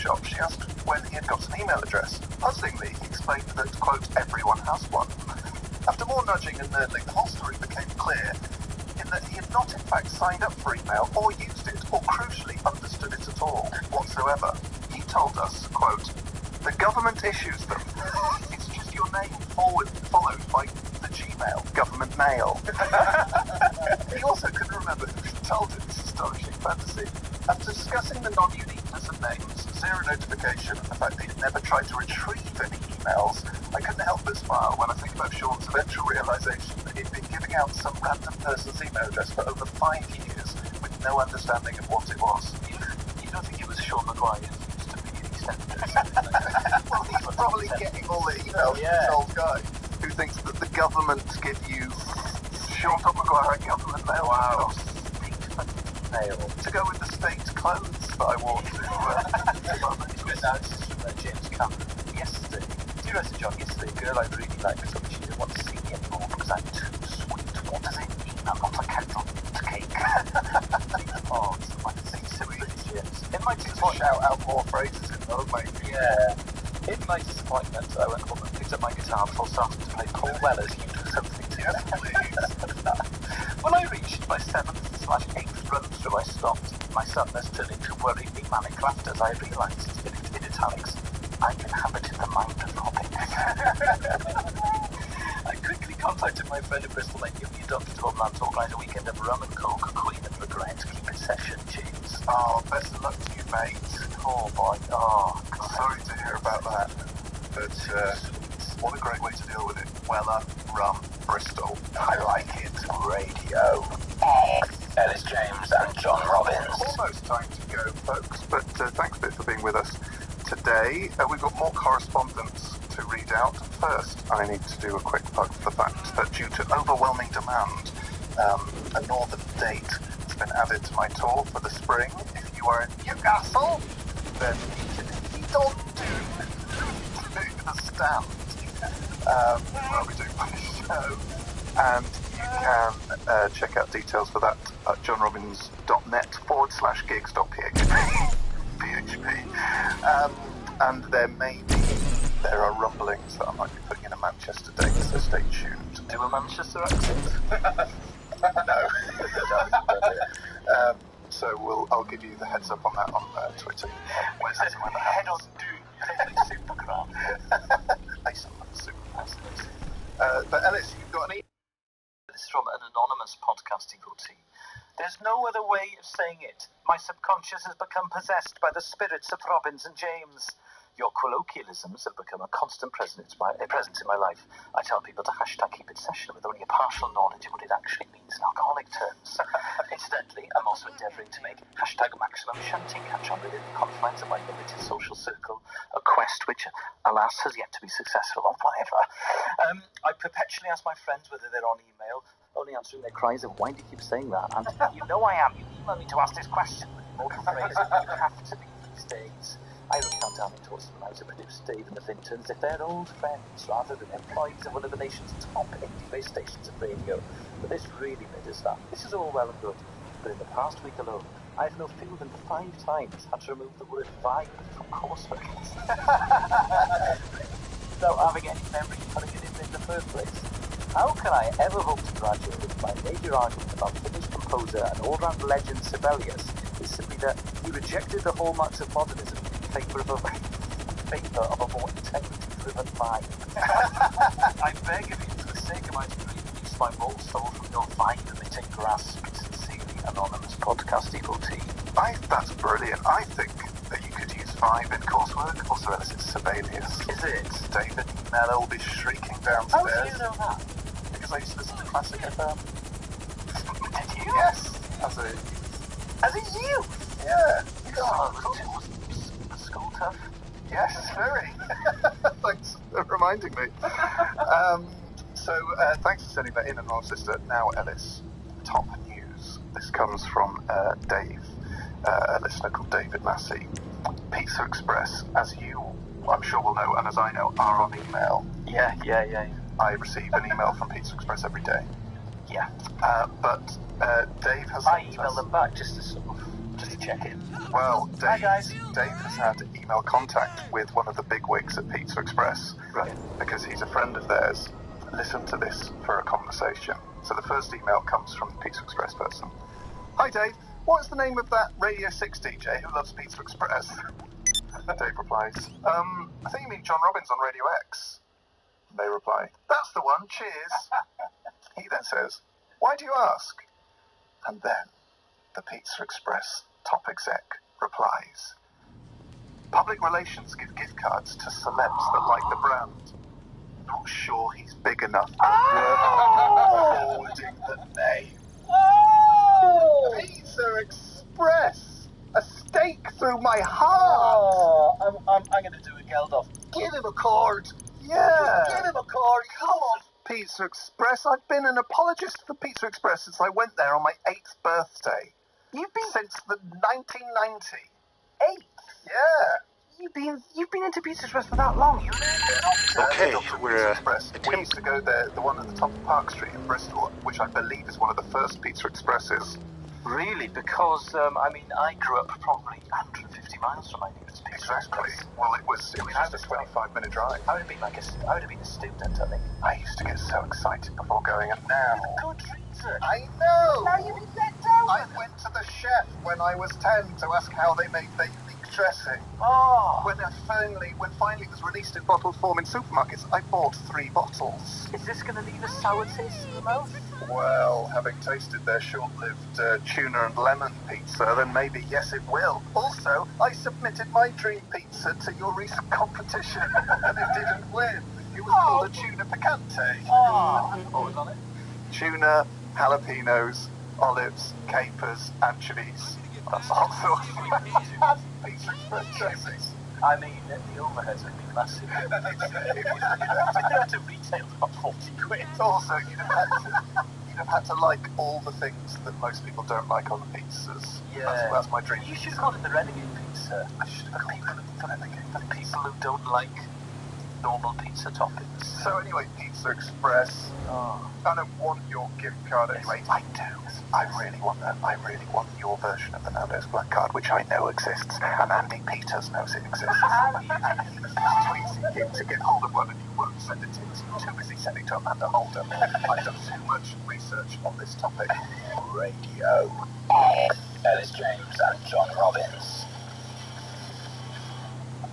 shop, she asked when he had got an email address. Puzzlingly, he explained that, quote, everyone has one. After more nudging and nerdling, the whole story became clear in that he had not in fact signed up for email or used it or crucially understood it at all whatsoever. He told us, quote, the government issues them. It's just your name followed by the Gmail government mail. He also couldn't remember who she told him this astonishing fantasy. After discussing the non-uniqueness of names, zero notification, and the fact that he'd never tried to retrieve any emails, I couldn't help but smile when I think about Sean's eventual realisation that he'd been giving out some random person's email address for over 5 years with no understanding of what it was. You don't think it was Sean Maguire who used to be an extended? Well, he's probably getting all the emails from this old guy who thinks that the government give you Sean Maguire government mail. Wow. Mail. To go with the state clothes that I wore to James Cameron yesterday. Do you realize, John, yesterday a girl I really liked told me she didn't want to see me anymore because I'm too sweet. What does it mean? I'm not a kettle to cake. Oh, it's like sweet, James. In my disappointment, shout out more phrases in those, mate. Yeah. In my disappointment, I went home and picked up my guitar before starting to play Paul Weller's You Do Something to Me. When I reached my 7th/8th run through, I stopped. My sadness turned into worryingly manic laughter as I realised, in italics, I've inhabited the mind of Robin. I quickly contacted my friend in Bristol, my newly adopted homeland, to organise a weekend of rum and coke, Queen and regret, keep it session, James. Oh, best of luck to you, mate. Oh boy, oh, God. Sorry to hear about that. But what a great way to deal with it. Weller, rum, Bristol. I like it. Radio. Ellis James and John Robbins. Almost time to go, folks, but thanks a bit for being with us today. We've got more correspondence to read out. First, I need to do a quick plug for the fact that due to overwhelming demand, a northern date has been added to my tour for the spring. If you are in Newcastle, then you can head on to the stand where we do my show, and you can check out details for that at johnrobbins.net/gigs.php. And there are rumblings that I might be putting in a Manchester date, so stay tuned. Do a Manchester accent? No. So I'll give you the heads up on that on Twitter. Head on do. Supergram. They sound like Superman. But Ellis, you've got an email. This is from an anonymous podcast devotee. There's no other way of saying it. My subconscious has become possessed by the spirits of Robbins and James. Your colloquialisms have become a constant presence in my life. I tell people to #keep it session with only a partial knowledge of what it actually means in alcoholic terms. Incidentally, I'm also endeavouring to make #maximum shunting catch on within the confines of my limited social circle, a quest which, alas, has yet to be successful or whatever. I perpetually ask my friends whether they're on email, only answering their cries of, why do you keep saying that? And you know I am. You email me to ask this question. Mortal phrase, you have to be these days. I recount down into what's allowed to produce Dave and the Fintons if they're old friends rather than employees of one of the nation's top indie-based stations of radio. But this really made us laugh. This is all well and good, but in the past week alone, I've no fewer than 5 times had to remove the word vibe from coursework. Without having any memory of putting it in the first place. How can I ever hope to graduate if my major argument about Finnish composer and all-round legend Sibelius is simply that he rejected the hallmarks of modernism in favour of a more integrity-driven mind? I beg of you, for the sake of my degree, release my mortal soul from your vine-emitting grasp. Sincerely, anonymous podcast devotee. That's brilliant. I think that you could use vibe in coursework. Also, Ellis, it's Sibelius. Is it? David Mello will be shrieking downstairs. How do you know that? Because I used to listen to classic FM. Did you? Yes. As a youth? Yeah. God, was school tough? Yes, very. Thanks for reminding me. Thanks for sending that in, and sister. Now, Ellis, top news. This comes from Dave, a listener called David Massey. Pizza Express, as you, I'm sure will know, and as I know, are on email. Yeah. I receive an email from Pizza Express every day. Yeah. But Dave has... I email them back just to sort of Just to check in. Well, Hi, guys. Dave has had email contact with one of the bigwigs at Pizza Express. Right. Because he's a friend of theirs. Listen to this for a conversation. So the first email comes from the Pizza Express person. Hi, Dave. What's the name of that Radio 6 DJ who loves Pizza Express? Dave replies, I think you mean John Robbins on Radio X. They reply, that's the one, cheers. He then says, why do you ask? And then the Pizza Express top exec replies, public relations give gift cards to celebs that like the brand. Not sure he's big enough to work forwarding the name. Pizza Express! A stake through my heart! I'm going to do a Geldof. Give him a cord. Yeah! Give him a cord. Come on. Pizza Express. I've been an apologist for Pizza Express since I went there on my 8th birthday. You've been Since the 1990. 8. Yeah. You've been into Pizza Express for that long. Okay, Dr. we're Pizza Express. We used to go there, the one at the top of Park Street in Bristol, which I believe is one of the first Pizza Expresses. Really? Because, I grew up probably 150 miles from my nearest Pizza Exactly. Express. Well, it was just a 25-minute drive. I would have been a student, I think. I used to get so excited before going, and now... Good reason. I know! Now you've been let down. I went to the chef when I was 10 to ask how they made their unique dressing. Oh. When finally it was released in bottled form in supermarkets, I bought 3 bottles. Is this going to leave a sour taste in the mouth? Well, having tasted their short-lived tuna and lemon pizza, then maybe yes it will. Also, I submitted my dream pizza to your recent competition, and it didn't win. It was called a tuna picante. Oh. What was on it? Tuna, jalapenos, olives, capers, anchovies. That's hot sauce. Pizza Express dressings. I mean, the overheads would be massive. You'd have to retail about 40 quid. Also, you'd have had to like all the things that most people don't like on the pizzas. Yeah. That's my dream. You should have called it the Renegade Pizza. I should have called it the Renegade. For people who don't like normal pizza toppings. So anyway, Pizza Express. Oh. I don't want your gift card anyway. I do. I really want your version of the Nando's Black Card, which I know exists, and Andy Peters knows it exists. And he's tweeting him to get hold of one, and he won't send it to us. He's too busy sending to Amanda Holder. I've done too much research on this topic. Radio. Ellis James and John Robbins.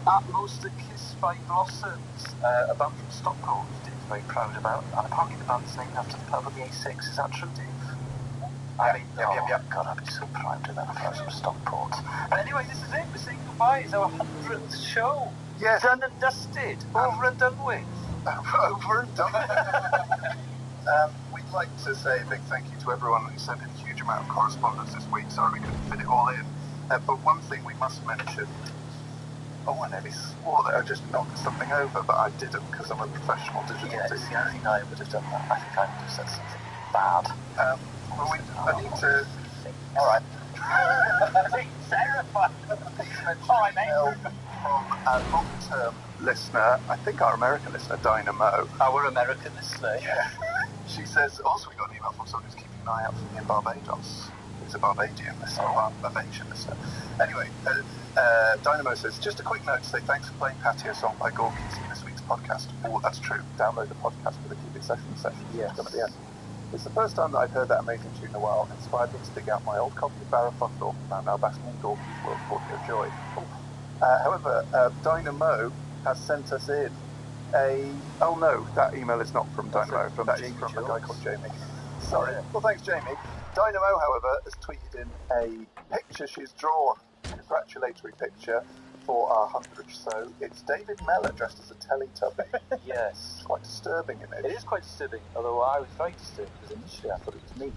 At Most a Kiss by Blossoms, a band from Stockholm, Dave's very proud about, and apparently the band's named after the pub on the A6. Is that true, Dave? Yeah. God, I'd be so proud of that if I was from Stockport. But anyway, this is it. We're saying goodbye. It's our 100th show. Yes. Done and dusted. Over and done with. Over and done with. We'd like to say a big thank you to everyone who sent in a huge amount of correspondence this week. Sorry we couldn't fit it all in. But one thing we must mention. Oh, I nearly swore that I just knocked something over, but I didn't because I'm a professional digital Yeah, see, I think I would have done that. I think I would have said something bad. I need to... All right. Terrifying. Hi, mate. From a long-term listener, I think our American listener, Dynamo. Our American listener. Yeah. She says, also we got an email from someone who's keeping an eye out for me in Barbados. He's a Barbadian listener, or Barbadian listener. Anyway, Dynamo says, just a quick note to say thanks for playing Patio Song by Gorky's in this week's podcast. Oh, that's true. Download the podcast for the Cubic Sessions session. Yes. Come at the end. It's the first time that I've heard that amazing tune in a while. It inspired me to dig out my old copy of Barra Fuckle, and I'm now basking in Gorky's World of Audio Joy. However, Dynamo has sent us in a... Oh no, that email is not from Dynamo. That is from a guy called Jamie. Sorry. Well, thanks, Jamie. Dynamo, however, has tweeted in a picture she's drawn, a congratulatory picture for our 100th show. It's David Mellor dressed as a Teletubby. Yes. It's quite disturbing image. It is quite disturbing, although I was very disturbed because initially I thought it was me.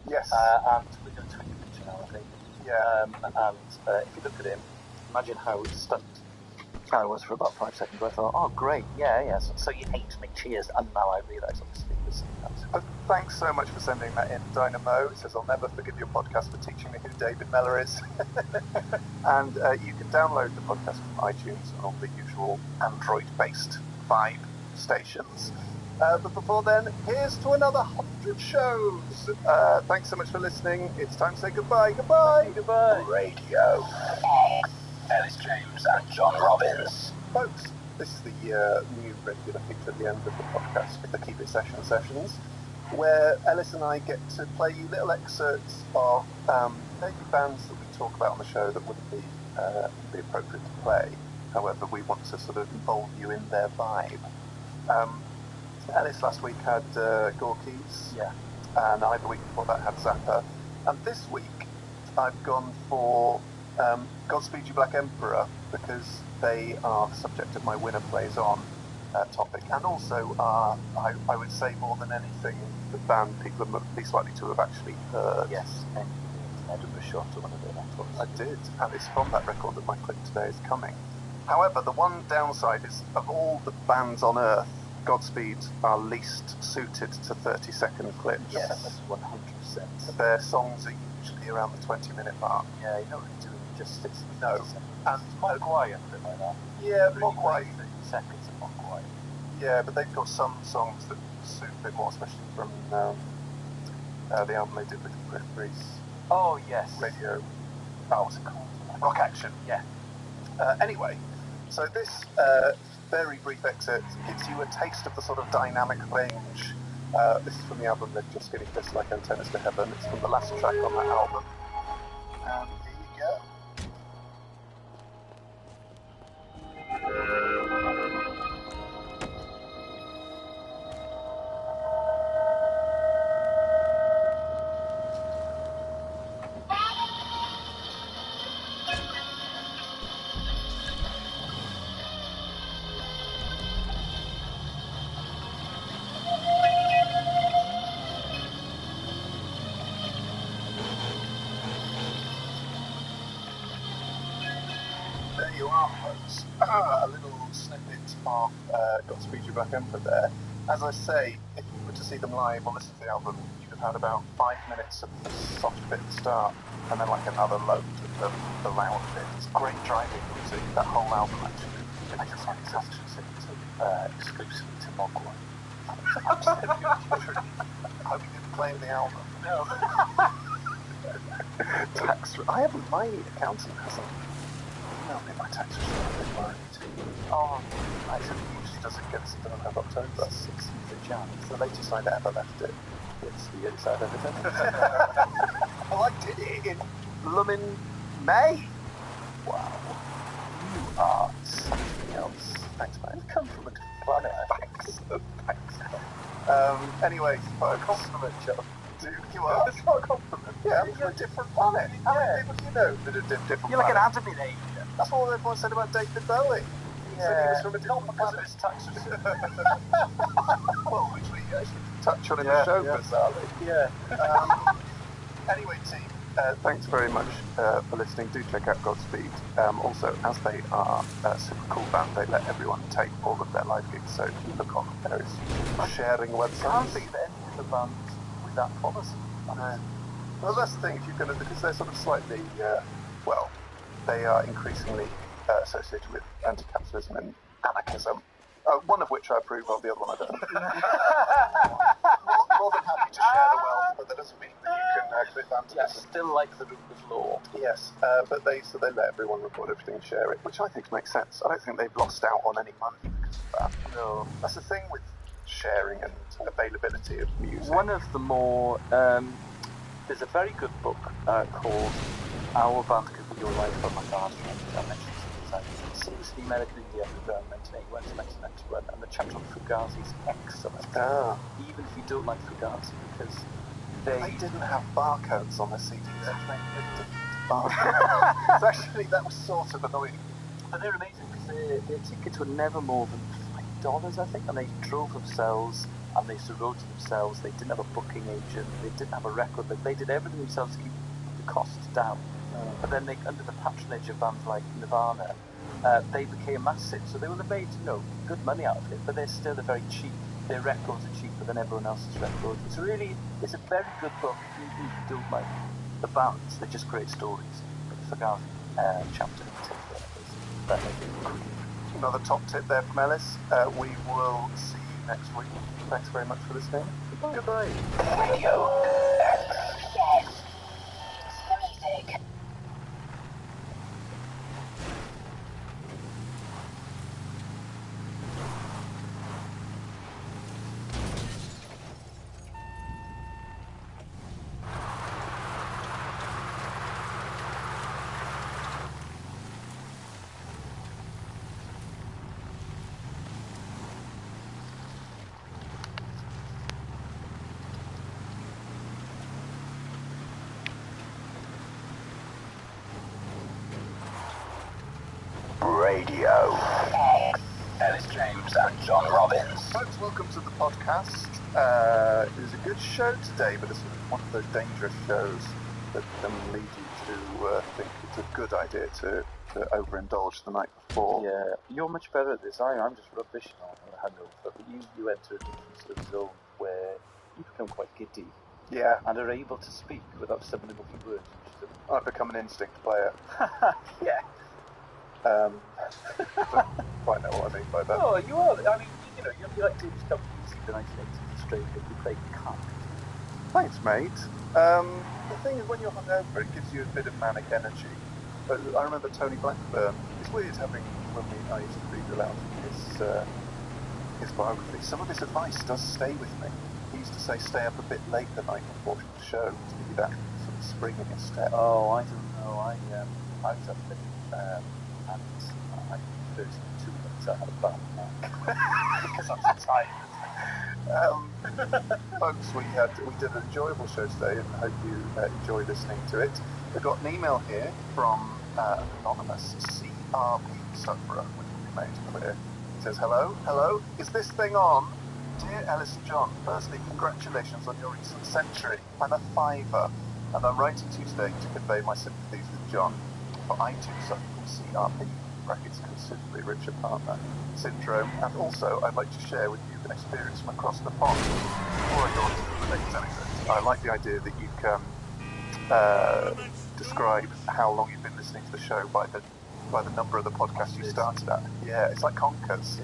Yes. And we're going to tweet the picture now, I think. Yeah. And if you look at him, imagine how stunned I was for about 5 seconds. I thought, oh, great, yeah. So you hate me, cheers. And now I realise, obviously, this. Thanks so much for sending that in, Dynamo. It says, I'll never forgive your podcast for teaching me who David Mellor is. And you can download the podcast from iTunes and all the usual Android-based Vibe stations. But before then, here's to another 100 shows. Thanks so much for listening. It's time to say goodbye. Goodbye. Goodbye. Radio. Ellis James and John Robbins. Folks, this is the new regular feature at the end of the podcast, the Keep It Sessions, where Ellis and I get to play you little excerpts of maybe bands that we talk about on the show that wouldn't be appropriate to play. However, we want to sort of involve you in their vibe. Ellis last week had Gorky's, Yeah. and I the week before that had Zappa. And this week I've gone for Godspeed You Black Emperor, because they are the subject of my Winner Plays On topic, and also are, I would say more than anything, the band people are least likely to have actually heard. Yes, and Edinburgh shot to one of their records. I did, and it's from that record that my clip today is coming. However, the one downside is, of all the bands on earth, Godspeed are least suited to 30-second clips. Yes, 100%. Their songs are usually around the 20-minute mark. Yeah, you're not really doing justice. No. And more quiet than like that. Yeah, more quiet. 30 seconds and more quiet. Yeah, but they've got some songs that suit a bit more, especially from the album they did with Chris Breeze. Oh, yes. Radio. Oh, what's it called? Rock Action. Yeah. Anyway, so this very brief excerpt gives you a taste of the sort of dynamic range. This is from the album They're Just Getting Close Like Antennas to Heaven. It's from the last track on that album. And here you go. There you are, folks. A little snippet of Godspeed You Black Emperor there. As I say, if you were to see them live or listen to the album, you'd have had about 5 minutes of the soft bit at the start, and then like another load of the loud bit. It's great driving music, that whole album actually. I just find it's actually exclusively to Mogwai. I hope you didn't claim the album. No. I haven't, my accountant hasn't emailed me my tax return. I've been worried. Oh, I said he usually does it get us done in October. 16th of Jan. It's the latest I'd ever left it. It's the inside of everything. Well, I did it in blooming May. Wow. You are something else. Thanks, mate. You've come from a different planet, I think. Thanks. Anyway, folks. Compliment, Joe. Dude, you are. It's not a compliment. Yeah, I'm from a different planet. How many people do you know that are different You're like an planets? atom in Asia. That's what everyone said about David Bowie. He said he was from a different planet. His tax return. Well, which we actually touch on in the show, bizarrely. Yeah. Anyway, team, thanks very much for listening. Do check out Godspeed. Also, as they are a super cool band, they let everyone take all of their live gigs. So if you look on various sharing I websites. can't think of any other band with that policy. Well, that's the thing. If you're going to, because they're sort of slightly, they are increasingly associated with anti-capitalism and anarchism. One of which I approve of, the other one I don't. more than happy to share the wealth, but that doesn't mean that you can commit vandalism. Yes, still like the rule of law. Yes, but they let everyone record everything and share it, which I think makes sense. I don't think they've lost out on any money because of that. No. That's the thing with sharing and availability of music. One of the more, there's a very good book called Our Band Could Be Your Life from My Father's Friend. I mentioned it was the American Indie Underground 1981 to 1991, and the chapter on Fugazi is excellent. Even if you don't like Fugazi, because they didn't have barcodes on their CDs. Actually, that was sort of annoying. But they're amazing because their tickets were never more than $5, I think, and they drove themselves and they used to road to themselves. They didn't have a booking agent, they didn't have a record, but they did everything themselves to keep the costs down. But then they, under the patronage of bands like Nirvana, they became massive. So they would have made, good money out of it, but they're still very cheap. Their records are cheaper than everyone else's records. It's a very good book, even if you don't like the bands, they just create stories. But the Fugazi chapter in particular is that. Another top tip there from Ellis. We will see you next week. Thanks very much for listening. Goodbye. Radio X. Yes. It's music. Radio X. Ellis James and John Robbins. Folks, welcome to the podcast. It was a good show today, but it's one of those dangerous shows that can lead you to think it's a good idea to overindulge the night before. Yeah, you're much better at this. I'm just rubbish on a hangover, but you enter a different sort of zone where you become quite giddy Yeah, and are able to speak without stumbling over your words, which is I've become an instinct player. yeah. Quite know what I mean by that. Oh, you are. I mean, you know, you're like James Cameron's the 1980s Australia. You play Kant. Thanks, mate. The thing is, when you're hungover, it gives you a bit of manic energy. But I remember Tony Blackburn. It's weird having, I used to read aloud his biography. Some of his advice does stay with me. He used to say, stay up a bit late the night before the show to give you that sort of spring in your step. Oh, I don't know. I was up late, and I first 2 minutes I had a bad night because I'm so tired. Folks, we did an enjoyable show today, and I hope you enjoy listening to it. We've got an email here from an anonymous CRP sufferer, which will be made clear. It says, hello, is this thing on? Dear Ellis and John, firstly, congratulations on your recent century. I'm a 5er, and I'm writing to you today to convey my sympathies with John, for I too suffer from CRP, brackets considerably richer partner, syndrome, and also I'd like to share with you an experience from across the pond. Before I go on to the latest anecdote, I like the idea that you can describe how long you've been listening to the show by the number of the podcasts you started at. Yeah, it's like Conkers.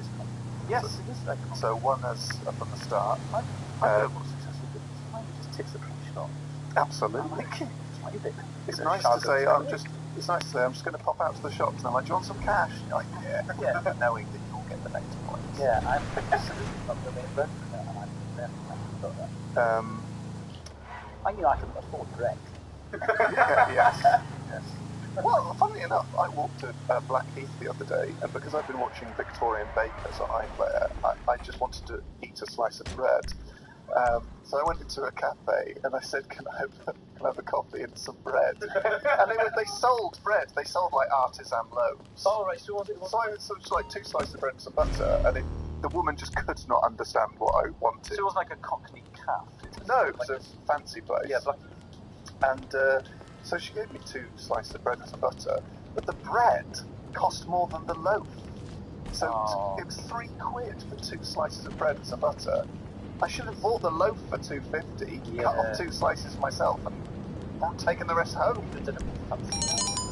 Yes, it is like Kant. So one is from the start. I got a more successful business. Mine just takes the pressure off. Absolutely. It's nice to say I'm just going to pop out to the shops and I'm like, do you want some cash? You're like, yeah, knowing that you'll get the next point. Yeah, I'm absolutely not going to make rent for that, and I'm very happy about that. I can afford rent. Yes. Well, funnily enough, I walked to Blackheath the other day, and because I've been watching Victorian Bakers on iPlayer, I just wanted to eat a slice of bread. So I went into a cafe and I said, can I have a coffee and some bread? And they sold bread. They sold like artisan loaves. Oh, right, so was it? So it was like 2 slices of bread and some butter, and the woman just could not understand what I wanted. So it wasn't like a Cockney calf? No, it was a fancy place. Yeah, Black. And so she gave me 2 slices of bread and some butter, but the bread cost more than the loaf. So it was £3 for 2 slices of bread and some butter. I should have bought the loaf for £2.50, cut off 2 slices myself, and taken the rest home. You could have done it fancy.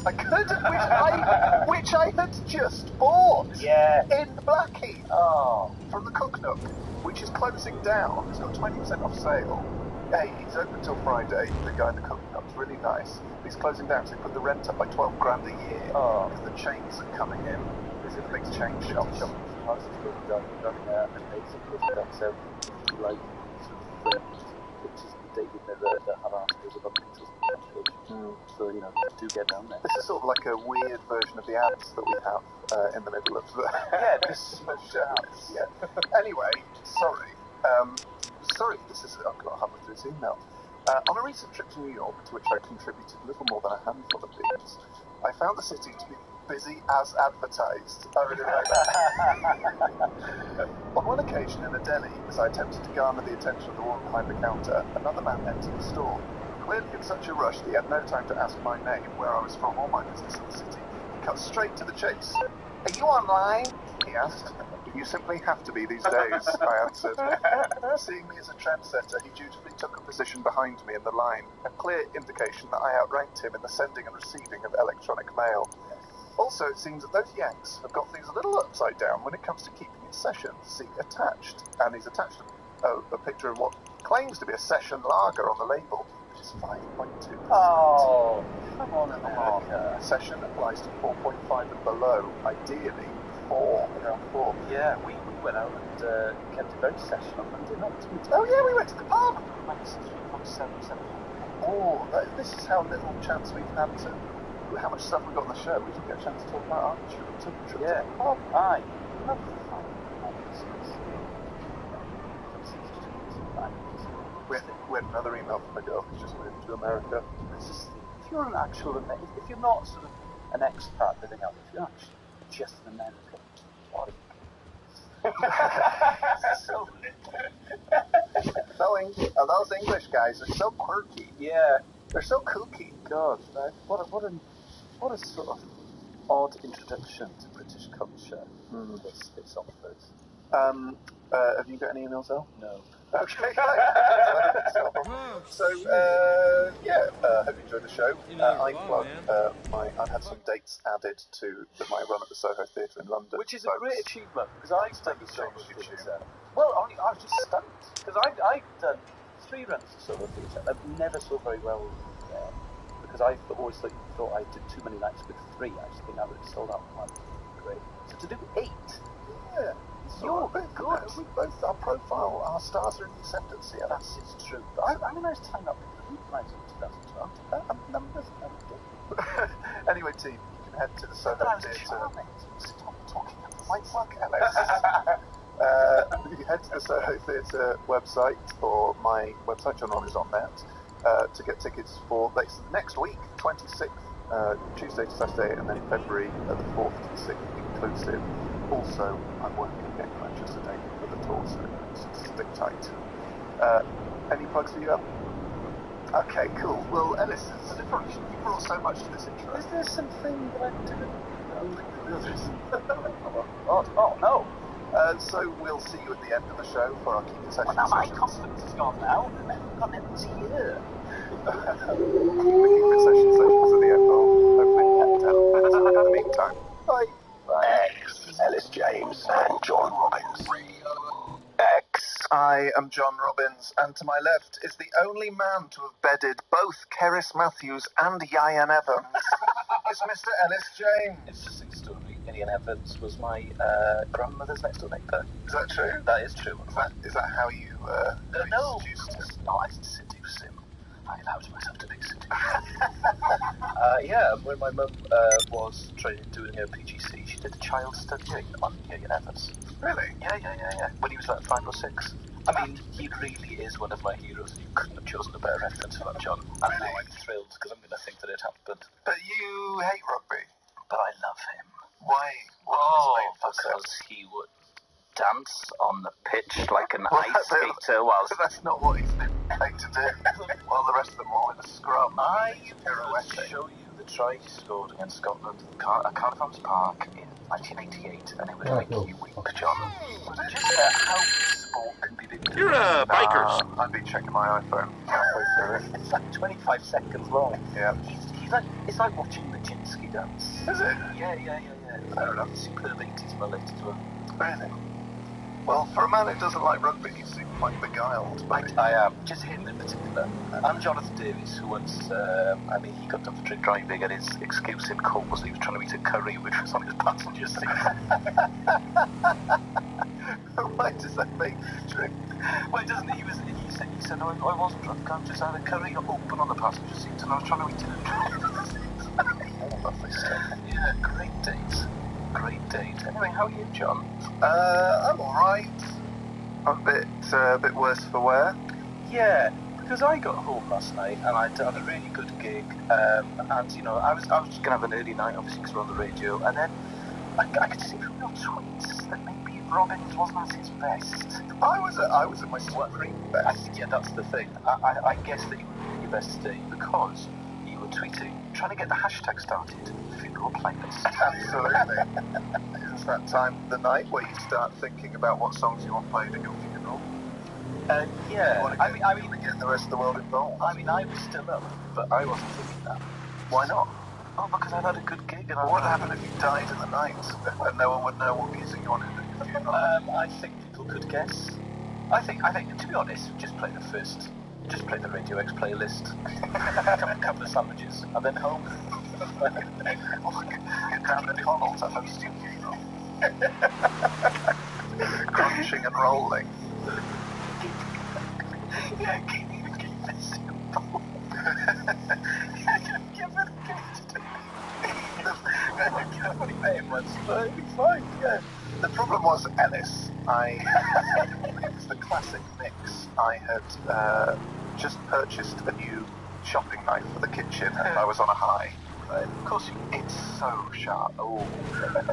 I could have, which I had just bought. Yeah. In Blackheath. Oh. From the Cook Nook, which is closing down. It's got 20% off sale. Hey, he's open till Friday. The guy in the Cook Nook's really nice. He's closing down, so he put the rent up by £12 grand a year. Oh. Because the chains are coming in. There's a big chain shop. Houses going down there, and basically that's like sort of pictures of the Daily Mirror that have articles about pictures of the page. So, you know, do get down there. This is sort of like a weird version of the ads that we have in the middle of the Yeah, Christmas ads. Yeah. Anyway, sorry. This is I've got halfway through this email. On a recent trip to New York, to which I contributed little more than a handful of beans, I found the city to be busy as advertised. I really like that. On one occasion in a deli, as I attempted to garner the attention of the woman behind the counter, another man entered the store. Clearly in such a rush that he had no time to ask my name, where I was from, or my business in the city. He cut straight to the chase. Are you online? He asked. You simply have to be these days, I answered. Seeing me as a trendsetter, he dutifully took a position behind me in the line, a clear indication that I outranked him in the sending and receiving of electronic mail. Also, it seems that those Yanks have got things a little upside down when it comes to keeping in session. See, attached. And he's attached a picture of what claims to be a session lager on the label, which is 5.2%. Oh, come on, America. Session applies to 4.5 and below, ideally 4, around 4. Yeah, we went out and kept it very session on Monday night. Oh yeah, we went to the pub. Minus 3.77. Oh, this is how little chance we've had to, how much stuff we've got on the show. We didn't get a chance to talk about our trip to Yeah. the pub. Aye. We had another email from a girl who's just moved to America. It's just, if you're an actual, if you're not sort of an expat living out, if you're actually just an American, what So Those English guys are so quirky. yeah. They're so kooky. God, what a sort of odd introduction to British culture this offers. Have you got any emails, El? No. Okay. So, hope you enjoyed the show. I've had some dates added to my run at the Soho Theatre in London. Which is a great achievement, because I've done the Soho Thank you. Theatre. Well, I was just stunned, because I've done 3 runs at Soho Theatre. I've never saw very well there, because I always thought I did too many nights with 3. I just think I would have sold out one. Great. So to do 8, Yeah. you're good. good. We both, our profile, our stars are in the ascendancy. That is true. But I mean, I was tying up with the Root Nights in 2012. Numbers never do. Anyway, team, you can head to the Soho But I was Theatre. charming. Stop talking about the Wait, fuck, Alex. You can head to the Soho Theatre website, or my website, johnrobbins.net, to get tickets for next week, 26th, Tuesday to Saturday, and then February the 4th to the 6th inclusive. Also, I'm working on getting Manchester date for the tour, so stick tight. Any plugs for you, El? Okay, cool. Well, Ellis, you brought so much to this intro. Is there something that I didn't know? Oh, no. So we'll see you at the end of the show for our Keeping Session now my sessions. confidence has gone now. I've got an empty ear. Keeping Session sessions at the end. Hopefully, in the meantime, bye. Ellis James and John Robbins. I am John Robbins, and to my left is the only man to have bedded both Keris Matthews and Ian Evans. It's Mr. Ellis James. Interesting story. Ian Evans was my grandmother's next door neighbour. Is that true? That is true. Is that how you No, introduced him? no, I didn't seduce him. I allowed myself to be seduced. When my mum was doing her PGC, she did a child study on Ian Evans. Really? Yeah. When he was like 5 or 6. I mean, he really is one of my heroes, and you couldn't have chosen a better reference for that, John. And now I'm thrilled, because I'm going to think that it happened. But you hate rugby. But I love him. Why? What Because he would dance on the pitch like an Well, ice skater whilst... That's not what he's been paid to do. While the rest of them all in a scrum. I will Pirouetting. show you the try he scored against Scotland at Cardiff Park in 1988, and it would make you weep, John. Just how sport can be big. You're a bikers. I've been checking my iPhone halfway through it. It's like 25 seconds long. Yeah. He's like, it's like watching the Chinsky dance. Is it? Yeah. Fair enough. Superb 80s mullet as well. Really? Well, for a man who doesn't like rugby, you seem quite beguiled by it. I am. Just him in particular. And Jonathan Davies, who once, he got done for drink driving, and his excuse in court was he was trying to eat a curry which was on his passenger seat. Why does that make you drink? Well, he doesn't. He said, no, I wasn't drunk. I just had a curry open on the passenger seat, and I was trying to eat it in the driver's seat. Oh, lovely stuff. Yeah, great date. Anyway, how are you, John? I'm alright. I'm a bit worse for wear. Yeah, because I got home last night and I'd done a really good gig, and I was just gonna have an early night, obviously, because we're on the radio, and then I could see from your tweets that maybe Robbins wasn't at his best. I was at my supreme best. Yeah, that's the thing. I guess that you were at your best today because you were tweeting, trying to get the hashtag started, funeral playlist. Absolutely. It's that time of the night where you start thinking about what songs you want played at your funeral. Yeah, You want to get the rest of the world involved. I mean, I was still up, but I wasn't thinking that. Why not? Oh, because I've had a good gig and What would happen if you died in the night and no one would know what music you wanted at your funeral? I think people could guess. I think, to be honest, just play the Radio X playlist, a couple of sandwiches, and then home. Get down to Connell to host your funeral. Crunching and rolling. Yeah, keep it simple. I've only met him once, but it'll be fine, yeah. The problem was, Ellis, it was the classic mix. I had just purchased a new shopping knife for the kitchen and I was on a high. Of course, It's so sharp. Oh,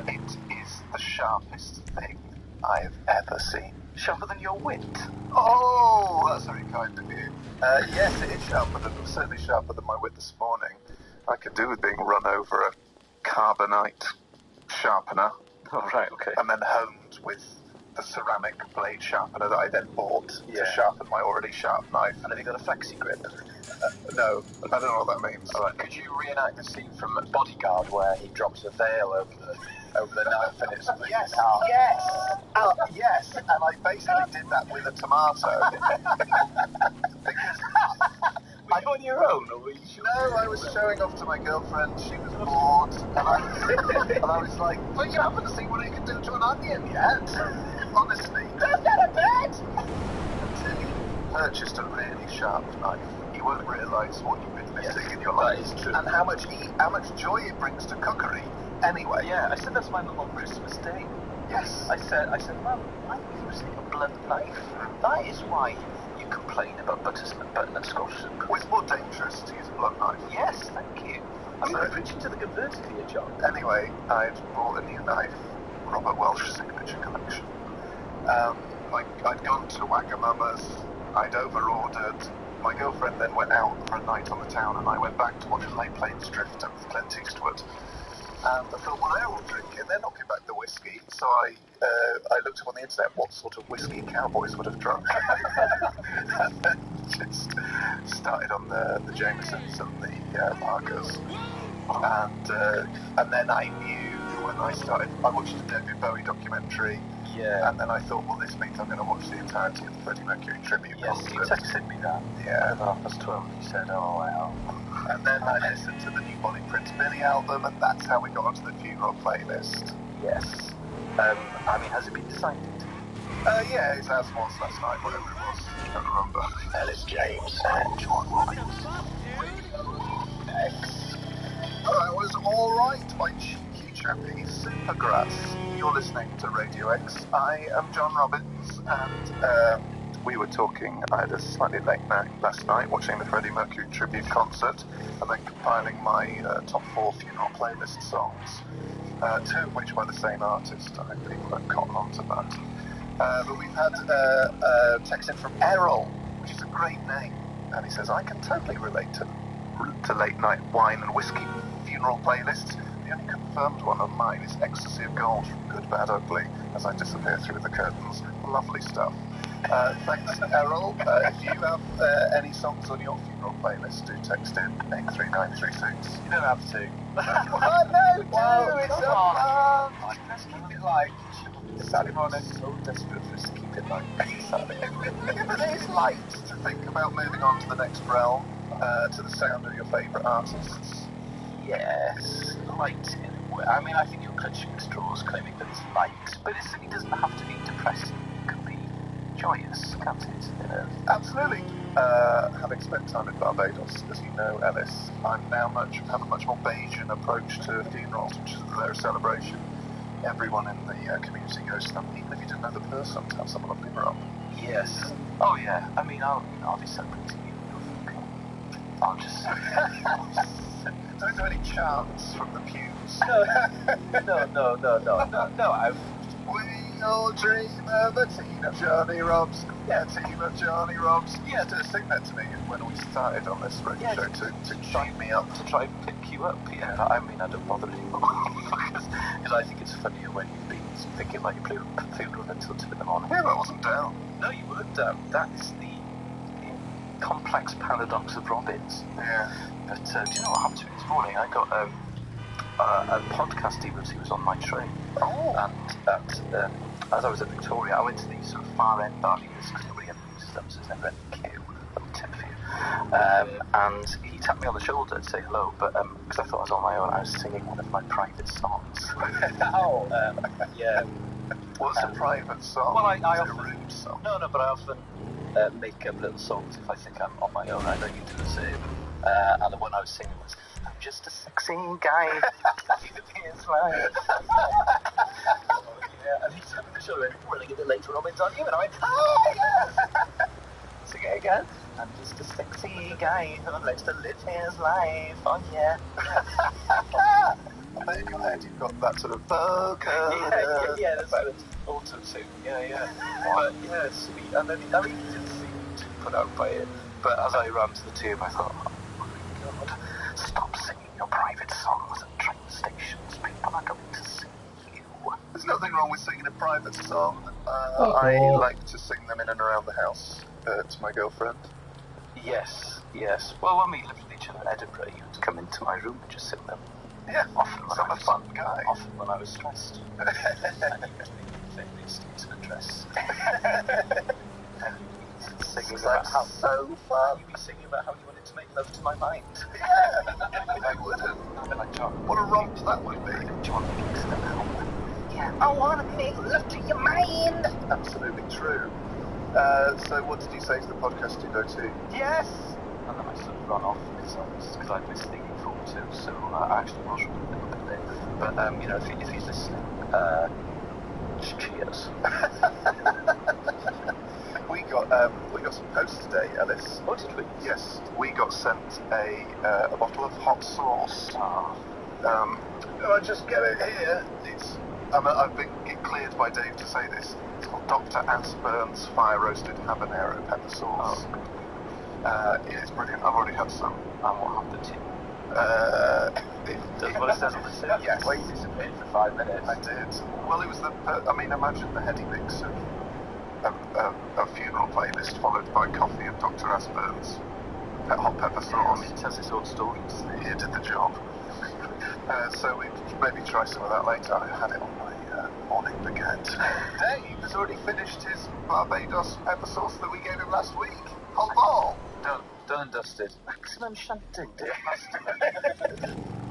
it is the sharpest thing I've ever seen. sharper than your wit. Oh, that's very kind of you. Yes, it is certainly sharper than my wit this morning. I could do with being run over a carbonite sharpener. Oh, right, okay. And then honed with the ceramic blade sharpener that I then bought to sharpen my already sharp knife. And have you got a flexi grip? No, I don't know what that means. All right. Could you reenact the scene from Bodyguard where he drops a veil over the knife and it's Yes, oh. yes, and I basically did that with a tomato. Were you on your own, or were you sure? No, I was showing off to my girlfriend. She was bored, and I was like, "But you happen to see what you can do to an onion yet?" Honestly, That's not a bit! until you purchased a really sharp knife, you won't realise what you've been missing in your life, that is true. and how much joy it brings to cookery. Anyway, Yeah, I said that to my mum on Christmas Day. yes, I said, Mum, I'm using a blunt knife. That is why you complain about butternut squash soup. it's more dangerous to use a blunt knife. Yes, thank you. I'm preaching to the converted here, John. Anyway, I'd bought a new knife, Robert Welsh Signature Collection. I'd gone to Wagamama's, I'd over-ordered. My girlfriend then went out for a night on the town and I went back to watch High Plains Drifter with Clint Eastwood. And I thought, well, they're all drinking, they're knocking back the whiskey. So I looked up on the internet what sort of whiskey cowboys would have drunk. And then just started on the Jamesons and the Markers. And then I knew when I watched a David Bowie documentary. Yeah. And then I thought, well, this means I'm going to watch the entirety of the Freddie Mercury tribute Yes, concert. you texted me that. Yeah. At 12. You said, oh, wow. And then I listened to the new Bonnie Prince Billy album, and that's how we got onto the funeral playlist. Yes. I mean, has it been decided? Yeah, it's as was last night, whatever it was. I don't remember. Ellis James and John Robbins. That was alright by cheeky chappy Supergrass. You're listening to Radio X. I am John Robbins, and we were talking. I had a slightly late night last night watching the Freddie Mercury tribute concert and then compiling my top 4 funeral playlist songs, 2 of which by the same artist. I think people have cotton on to that. But we've had a text in from Errol, which is a great name, and he says, I can totally relate to late night wine and whiskey funeral playlists. The only confirmed one on mine is Ecstasy of Gold from Good, Bad, Ugly, as I disappear through the curtains. Lovely stuff. Thanks, Errol. If you have any songs on your funeral playlist, do text in 83936. You don't have to. No, it's come a on. fun. Let's keep it light. Saturday morning, so desperate for us to keep it light. But it is light to think about moving on to the next realm, to the sound of your favourite artists. Yes, light in a way. I mean, I think you're clutching at straws claiming that it's light, but it certainly doesn't have to be depressing. It can be joyous, can't it? You know? Absolutely. Having spent time in Barbados, as you know, Ellis, I'm now have a much more Bayesian approach to funerals, which is their celebration. Everyone in the community goes to them, even if you didn't know the person, to have someone on funeral. Yes. Oh yeah. I mean, I'll be celebrating you. I'll just. Don't do any chants from the pews. No. We all dream of a team of Johnny Robs. Yeah, a team of Johnny Robs. Yeah, to sing that to me when we started on this radio show to shine me up. To try and pick you up, yeah. I mean, I don't bother anymore. because I think it's funnier when you've been thinking about your funeral until 2 in the morning. Yeah, but I wasn't down. No, you weren't down. That is the complex paradox of Robbins. Yeah. But do you know what happened to me this morning? I got a podcast devotee was on my train. Oh. And as I was at Victoria, I went to the sort of far end barriers because nobody ever uses them, so there's never any queue. Little tip for you. And he tapped me on the shoulder to say hello, but because I thought I was on my own, I was singing one of my private songs. Oh, yeah. What's a private song? Well, I Is it often... a rude song? No, but I often make up little songs if I think I'm on my own. I know you do the same. And the one I was singing was, I'm just a sexy guy. He appears right. Yeah, and he told me the show, running a bit late for Robin's on you, and I went, oh, yes! Sing it again. I'm just a sexy guy who likes to live his life. Oh, yeah. I bet in your head you've got that sort of vocal. Yeah, that's sort of auto-tune. Yeah. But, yeah, sweet. And then he didn't seem too put out by it. But as I ran to the tube, I thought, oh, my God, stop singing your private songs at train stations. People are going to see you. There's nothing wrong with singing a private song. I like to sing them in and around the house to my girlfriend. Yes. Well, when we lived with each other in Edinburgh, you'd come into my room and just sing them. Yeah, Often when I'm I a was fun guy. Often when I was stressed. And you would make these things to address. And you'd be singing about how so fun. you'd be singing about how you wanted to make love to my mind. Yeah, I wouldn't. I'd be like, John, What a romp that would be. John Kingston now. Yeah, I want to make love to your mind. Absolutely true. So what did you say to the podcast you go to? Yes. And then I sort of run off because I'd missed the form too, so I actually was running a little bit late. But if he's listening, cheers. We got some posts today, Ellis. Oh, did we? Yes, we got sent a bottle of hot sauce. I just get it here. I've been cleared by Dave to say this. It's called Dr. Aspern's Fire Roasted Habanero Pepper Sauce. It's brilliant. I've already had some. And what happened to you? Does what it says on the tin? Yes. Wait, disappeared for 5 minutes. I did. Well, it was imagine the heady mix of a funeral playlist followed by coffee and Dr. Aspern's hot pepper sauce. It tells its own stories. It did the job. So we maybe try some of that later. I had it on my morning baguette. Dave has already finished his Barbados pepper sauce that we gave him last week. Whole ball. Done and dusted. Maximum shunting, Dave Master.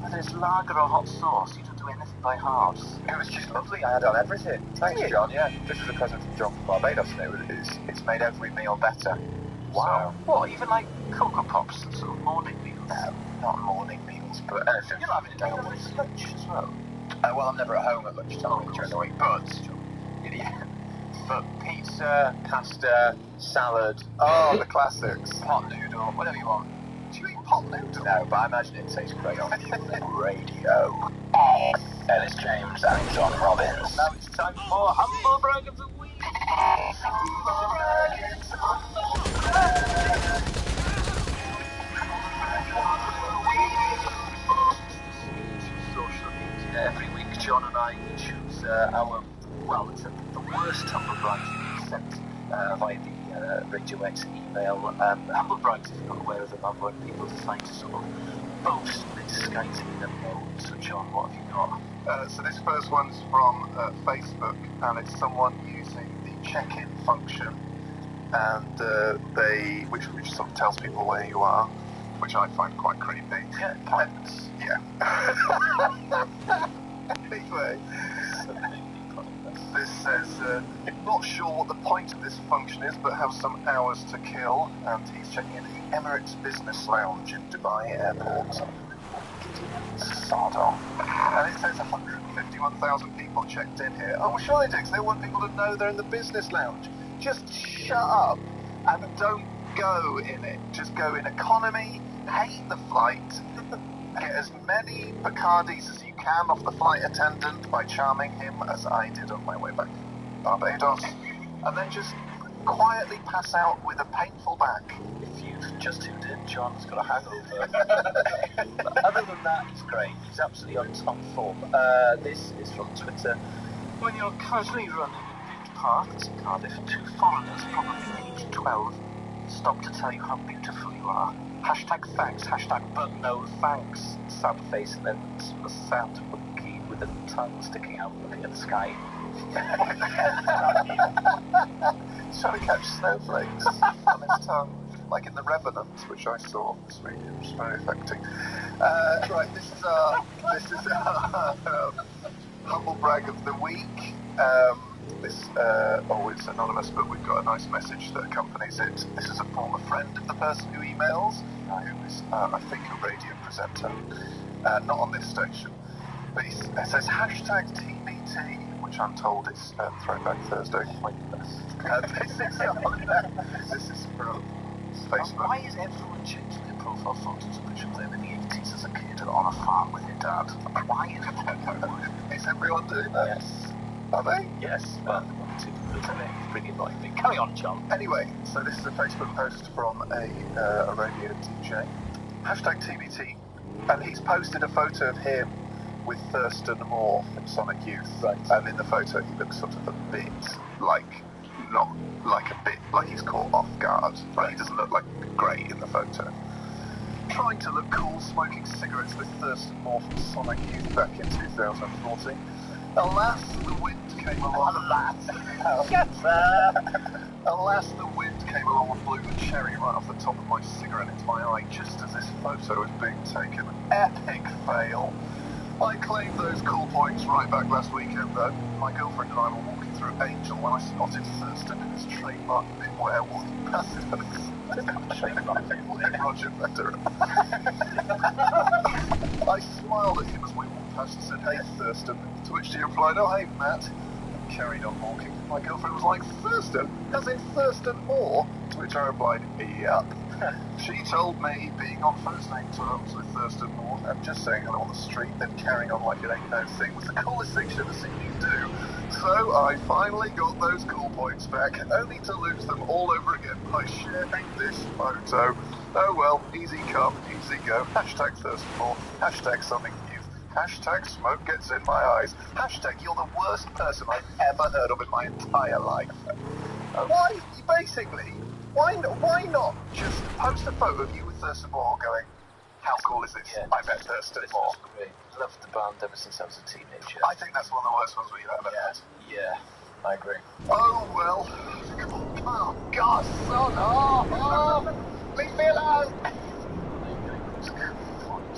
Whether it's lager or hot sauce, you don't do anything by halves. It was just lovely. I had on everything. Thanks, John. Yeah, this was a present from John from Barbados, and it's made every meal better. Wow. So, what, even like Cocoa Pops and sort of morning meals? No, not morning meals, but anything. You're having it over at lunch as well? Well, I'm never at home at lunchtime during the week, but pizza, pasta, salad. Oh, the classics. Pot noodle, whatever you want. Do you eat pot noodle? No, but I imagine it tastes great on radio. Ellis James and John Robbins. Now it's time for Humble Brag of the Week. Social media. Every week, John and I choose the worst humble brags we've sent via the Radio X email. Humble brags, if you're not aware of them, are when people decide to sort of boast and disguising them known. So, John, what have you got? So this first one's from Facebook, and it's someone using the check-in function, and which sort of tells people where you are, which I find quite creepy. Yeah, points. Yeah. Anyway, this says, not sure what the point of this function is, but have some hours to kill, and he's checking in the Emirates Business Lounge in Dubai Airport. Sod on. And it says 151,000 people checked in here. Oh, well, sure they do, because they want people to know they're in the business lounge. Just shut up and don't go in it. Just go in economy, hate the flight, get as many Bacardis as you can off the flight attendant by charming him, as I did on my way back to Barbados, and then just quietly pass out with a painful back. If you've just tuned in, John's got a hangover. But other than that, he's great. He's absolutely on top form. This is from Twitter. When you're casually running in Bute Park, that's in Cardiff, two foreigners, probably aged 12, stop to tell you how beautiful you are. Hashtag thanks, hashtag but no thanks. Sad face and then a sad monkey with a tongue sticking out looking at the sky. He's trying to catch snowflakes on his tongue, like in The Revenant, which I saw this week. It was very affecting. Right, this is our humble brag of the week. It's anonymous, but we've got a nice message that accompanies it. This is a former friend of the person who emails, who is, I think, a radio presenter, not on this station. But it says hashtag TBT, which I'm told is Throwback Thursday. This is from Facebook. Why is everyone changing their profile photos of which of them in the 80s as a kid on a farm with their dad? Why is Is everyone doing that? Yes. Are they? Yes, but it's pretty annoying thing. Carry on, John. Anyway, so this is a Facebook post from a radio DJ. Hashtag TBT. And he's posted a photo of him with Thurston Moore from Sonic Youth. Right. And in the photo he looks sort of a bit like he's caught off guard. Like he doesn't look like great in the photo. Trying to look cool, smoking cigarettes with Thurston Moore from Sonic Youth back in 2014. Alas, the wind came along. Alas, the wind came along and blew the cherry right off the top of my cigarette into my eye just as this photo was being taken. Epic fail. I claimed those cool points right back last weekend though. My girlfriend and I were walking through Angel when I spotted Thurston in his trademark big werewolf pacifics. Roger Federer. I smiled at him as we walked past and said, "Hey Thurston," to which he replied, "Oh hey Matt," and carried on walking. My girlfriend was like, "Thurston? As in Thurston Moore?" To which I replied, "Yup." She told me being on first name terms with Thurston Moore and just saying hello on the street, then carrying on like it ain't no thing was the coolest thing she'd ever seen me do. So I finally got those cool points back, only to lose them all over again by sharing this photo. Oh well, easy come, easy go. Hashtag Thurston Moore, hashtag Sonic Youth, hashtag smoke gets in my eyes, hashtag you're the worst person I've ever heard of in my entire life. Why not just post a photo of you with Thurston Moore going, how cool is this? Yeah. I met Thurston Moore. Great. Loved the band ever since I was a teenager. I think that's one of the worst ones we've ever had. Yeah, I agree. Oh well. Oh God, son. Oh, leave me alone.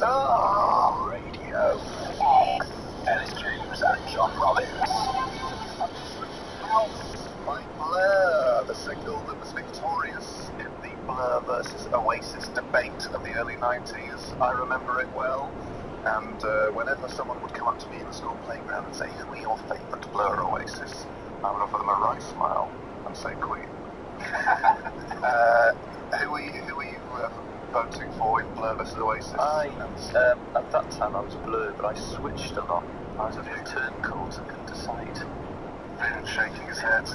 Oh, radio. Ellis James and John Robbins. By Blur, the single that was victorious in the Blur versus Oasis debate of the early 90s. I remember it well. And whenever someone would come up to me in the school playground and say, "Who are your favourite Blur or Oasis?" I would offer them a wry smile and say Queen. Who are you voting for in Blur versus Oasis? At that time I was Blur, but I switched a lot. I was a bit turncoat and couldn't decide. Vin shaking his head.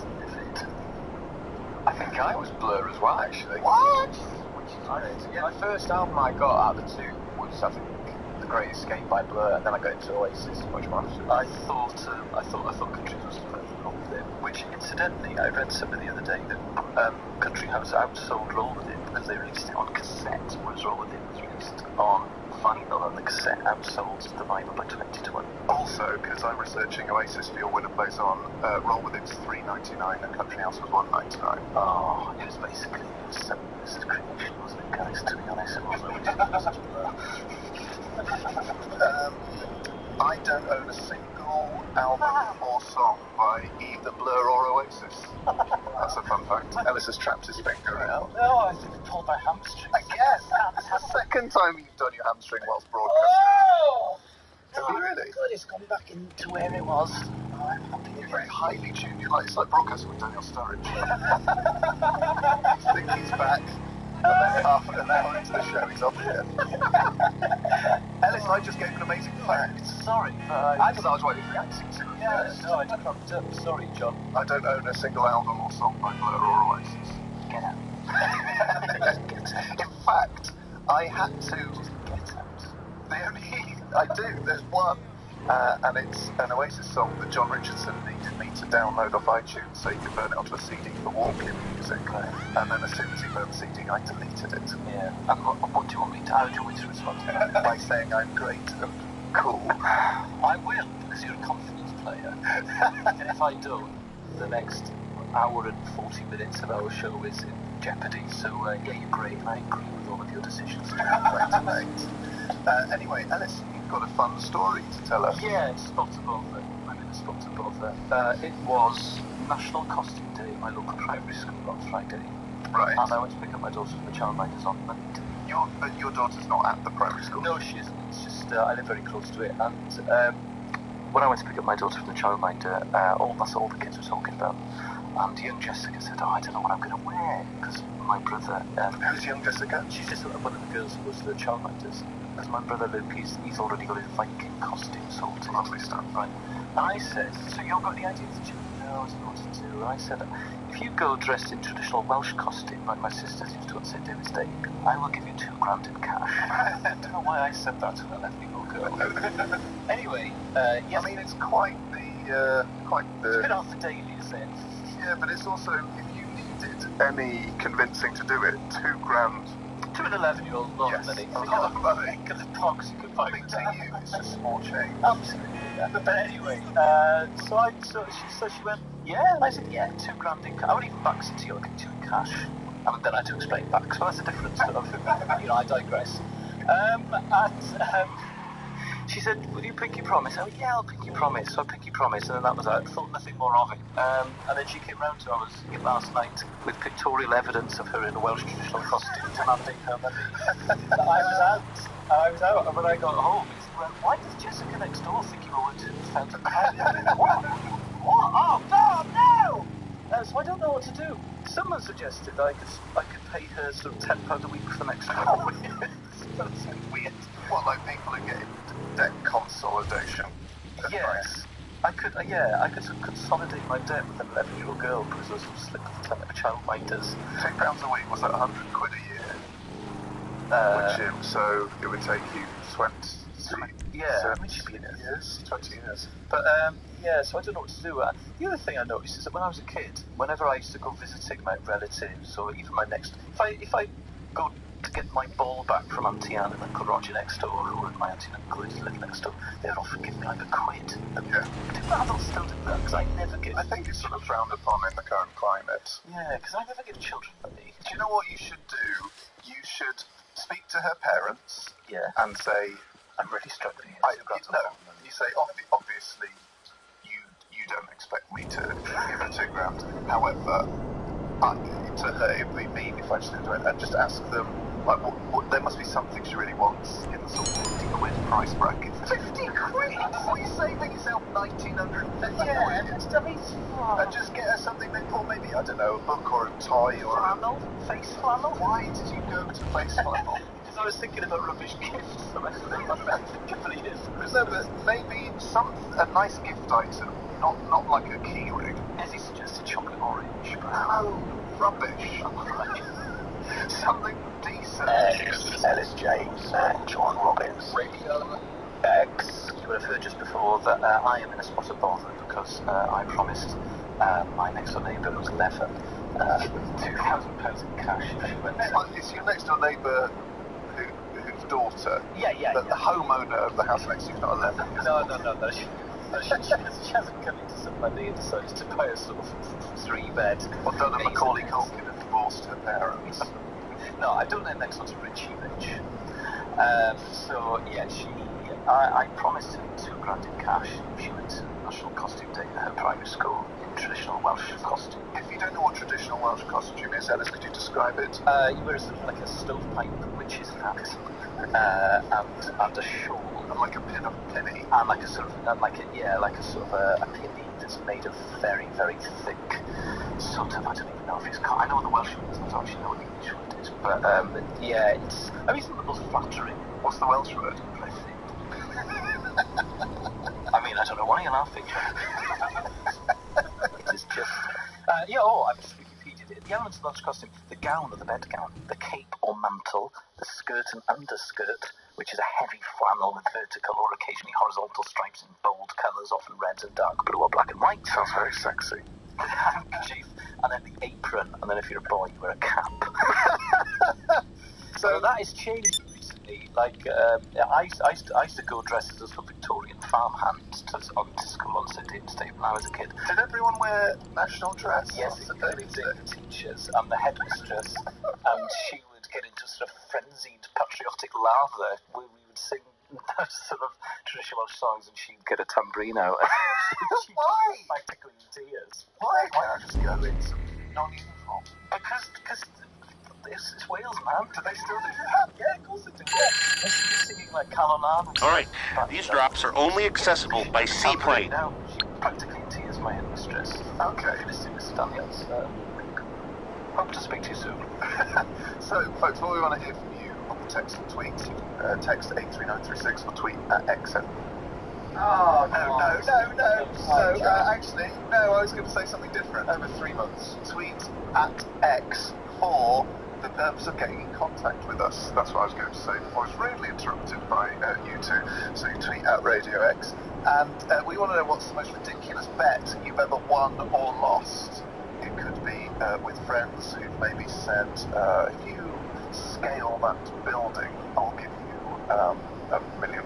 I think I was Blur as well, actually. What? Which is great. Yeah, the first album I got out of the two was, I think, The Great Escape by Blur, and then I got into Oasis much more. I thought Country House was wrong with it, which incidentally I read somewhere the other day that Country House outsold Roll With It because they released it on cassette, whereas Roll With It was released on vinyl, and the cassette outsold the vinyl by 20 to 1. Also, because I'm researching Oasis for your Winner Plays On, Roll With It's $3.99 and Country House was $1.99. Oh, it was basically this is creation, wasn't it, guys? To be honest, it wasn't. I don't own a single album or song by either Blur or Oasis. That's a fun fact. Ellis has trapped his finger out. No, I think I pulled my hamstring. I guess. It's the second time you've done your hamstring whilst broadcasting. Oh! Have you really? Good, it's gone back into where it was. Oh, I'm happy. You're very highly tuned. It's like broadcasting with Daniel Sturridge. You think he's back, and then half an hour into the show he's off again. Ellis, I just gave an amazing fact. Sorry, but I thought that was what he was reacting to. Yeah, no, I cropped up. Sorry, John. I don't own a single album or song by Blur or Oasis. Get out. In fact, I had to. Get out. The only I do. There's one. And it's an Oasis song that John Richardson needed me to download off iTunes so he could burn it onto a CD for walk-in music. Right. And then as soon as he burned the CD, I deleted it. Yeah. And what do you want me to? How do you want me to respond to that? By saying I'm great and cool. I will, because you're a confidence player. And if I don't, the next hour and 40 minutes of our show is in jeopardy. So, yeah, you're great, and I agree with all of your decisions. Anyway, Ellis, you've got a fun story to tell us. Yeah, it's spot above there. I'm in a spot above there. It was National Costume Day at my local primary school on Friday. Right. And I went to pick up my daughter from the childminders on Monday. But your daughter's not at the primary school? No, she isn't. It's just, I live very close to it. And when I went to pick up my daughter from the childminder, that's all the kids were talking about. And young Jessica said, I don't know what I'm going to wear. Because my brother... Who's young Jessica? She's just one of the girls who was the childminders. Because my brother Luke, he's already got his Viking costume sorted. Lovely stuff. Right. And I said, so you've got any ideas? She said, no, I don't know what to do. And I said, if you go dressed in traditional Welsh costume, like my sisters used to on St David's Day, I will give you £2,000 in cash. I don't know why I said that to an 11-year-old girl. Anyway, yes. I mean, it's quite the... It's a bit off the daily, is it? Yeah, but it's also, if you needed any convincing to do it, £2,000... To an 11-year-old, not Yes, money. a lot of money. Because of pox you could buy Big to you, it's just small change. Absolutely, yeah. But anyway, so she went, yeah, and I said, yeah, £2,000 in cash. I would even back it to you, I'll give you in cash. And then I had to explain back, so that's a different stuff. I digress. She said, will you pinky promise? I went, yeah, I'll pinky promise. So I pinky promise, and then that was it. I thought nothing more of it. And then she came round to us last night with pictorial evidence of her in a Welsh traditional costume demanding her money. I was out, and when I got home, he went, why does Jessica next door think you were to £1,000? What? Oh, no! So I don't know what to do. Someone suggested that I could pay her sort of £10 a week for the next 4 years. That's weird. What, like people are getting debt consolidation? Yes. I could sort of consolidate my debt with an 11-year-old girl because I was slipped with like childminders. £10 a week was like £100 a year. So it would take you 20. Yeah, I mean, she'd be in it. Years, 20 years. But so I don't know what to do. The other thing I noticed is that when I was a kid, whenever I used to go visiting my relatives or even my next, if I go to get my ball back from Auntie Anne and Uncle Roger next door, or my auntie and uncle who live next door, they'd often give me like £1. Yeah. Do adults still do that? Because I never give. I think it's sort of frowned upon in the current climate. Yeah, because I never give children money. Do you know what you should do? You should speak to her parents. Yeah. And say, I'm really struggling. You say, obviously, you don't expect me to give her £2,000. However, to her, it would be mean if I just didn't do it. And just ask them, like, what there must be something she really wants in the sort of £50 price bracket. 50 quid? What are you saving yourself 1,950 quid? And just get her something, or maybe, I don't know, a book or a toy or flannel, face flannel. Why did you go to face flannel? I was thinking about rubbish gifts, so I thought my friend completely different. No, but maybe a nice gift item, not like a key ring. As he suggested, chocolate orange. Oh, rubbish. Something decent. Ellis James and John Robbins. Radio X. You would have heard just before that I am in a spot of bother because I promised my next door neighbour who's 11 £2,000 in cash if she went. Is your next door neighbour whose daughter? Yeah. The homeowner of the house next to you's not 11? No. She hasn't come into some money and decided to buy a sort of 3-bed. Well, Donna Macaulay Culkin had divorced her parents. No, I don't know next one's Richie Rich. So yeah, I promised her £2,000 in cash if she went to National Costume Day at her primary school in traditional Welsh costume. If you don't know what traditional Welsh costume is, Ellis, could you describe it? You wear sort of like a stovepipe witch's hat and a shawl. And like a penny. And like a sort of a penny that's made of very, very thick sort of, I don't even know if it's I know what the Welsh word is, I don't actually know what the English word is, but it's not the most flattering. What's the Welsh word? I mean, I don't know why you're laughing. It is just I've just Wikipedia'd it. The elements of the Welsh costume: the gown or the bedgown, the cape or mantle, the skirt and underskirt, which is a heavy flannel with vertical or occasionally horizontal stripes in bold colours, often red and dark blue or black and white. Sounds very sexy. The handkerchief, and then the apron, and then if you're a boy, you wear a cap. So that has changed recently. Like, I used to go dressed as a sort of Victorian farmhand to school on Sunday when I was a kid. Did everyone wear national dress? Yes, including the teachers and the headmistress, and she would get into sort of frenzied patriotic lather where we would sing those sort of traditional Welsh songs, and she'd get a tambourine out. She'd Why? practically in tears. Why not just go in some non-uniform? Because it's Wales, man. Do they still do that? Yeah, of course they do. Yeah. They're singing like Calon Arm. All right, these drops are only accessible by seaplane. Now, she practically in tears, my headmistress. Okay. Mr. Daniels. Hope to speak to you soon. So, folks, what we want to hear from you on the text and tweet. Text 83936 or tweet at XN. Oh, No, actually, I was going to say something different. Over 3 months. Tweet at X for the purpose of getting in contact with us. That's what I was going to say before I was rudely interrupted by you two. So you tweet at Radio X. And we want to know what's the most ridiculous bet you've ever won or lost. It could be with friends who've maybe said, if you scale that building, I'll give you £1 million.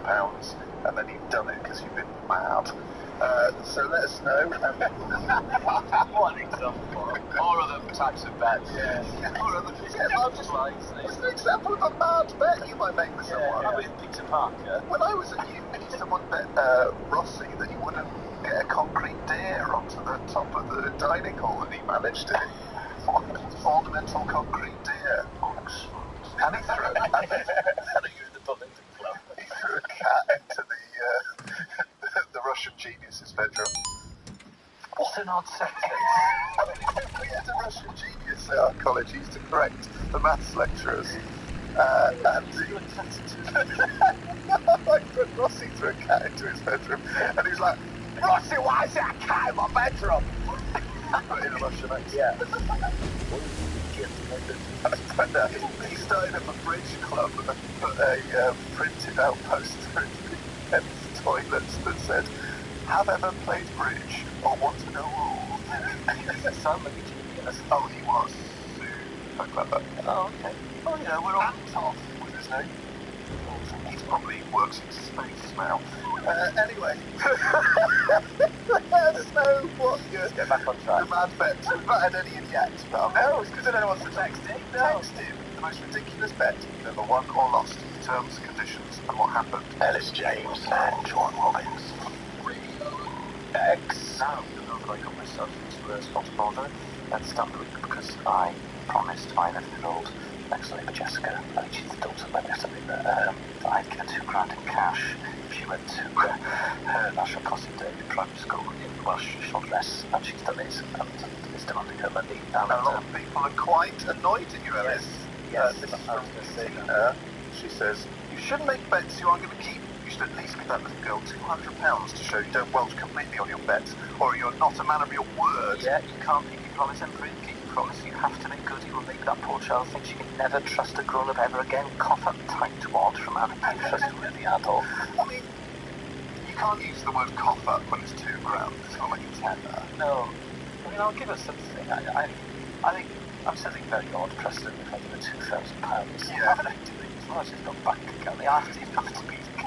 And then you've done it because you've been mad. So let us know. What an example. More other types of bets. More other just an example of a mad bet you might make with someone. I mean, Peter Parker. When I was at uni, someone bet Rossi that he wouldn't get a concrete deer onto the top of the dining hall, and he managed it. Ornamental concrete deer. And he threw he threw a cat into the Russian genius's bedroom. What an odd sentence. We had a Russian genius at our college. He used to correct the maths lecturers. And Rossi threw a cat into his bedroom, and he was like, "Rossi, why is there a cat in my bedroom?" But in a Russian accent. Yeah. And he started up a bridge club and put a printed out poster in the men's toilets that said, "Have ever played bridge or want to know rules?" That sounds like a genius. Oh, he was super clever. Oh, okay. Oh, yeah, we're all Anton was his name. He probably works in space now. Anyway, let us know what your get back on track. mad bets. We've not had any in yet, but no, it's because I don't know what's the text in. Text in the most ridiculous bet you've ever won or lost, terms, conditions, and what happened. Ellis James and John Robbins. X. Now, you know that I got myself into a spot bother at Stanwick because I promised my 11-year-old next neighbour Jessica, she's the daughter of my next neighbour, that I'd give her £2,000 in cash if she went to her National Crossing Day primary school in Welsh short dress, and she's done it, and is demanding her money. And A lot of people are quite annoyed at you, Ellis. Yes, This is I was going to say from that. She says, "You shouldn't make bets you aren't going to keep. You should at least give that little girl £200 to show you don't welch completely on your bets, or you're not a man of your word." Yeah, you can't keep your promise, and keep your promise. You have to make good. You will make that poor child think she can never trust a grown-up ever again. Cough up tightwad from having been trustworthy adult. I mean, you can't use the word cough up when it's £2,000. It's not like a tenner. No, I mean, I'll give her something. I think I'm setting very odd precedent if I give her £2,000. Yeah. I haven't acted it as well. She's got bank account. They have to be.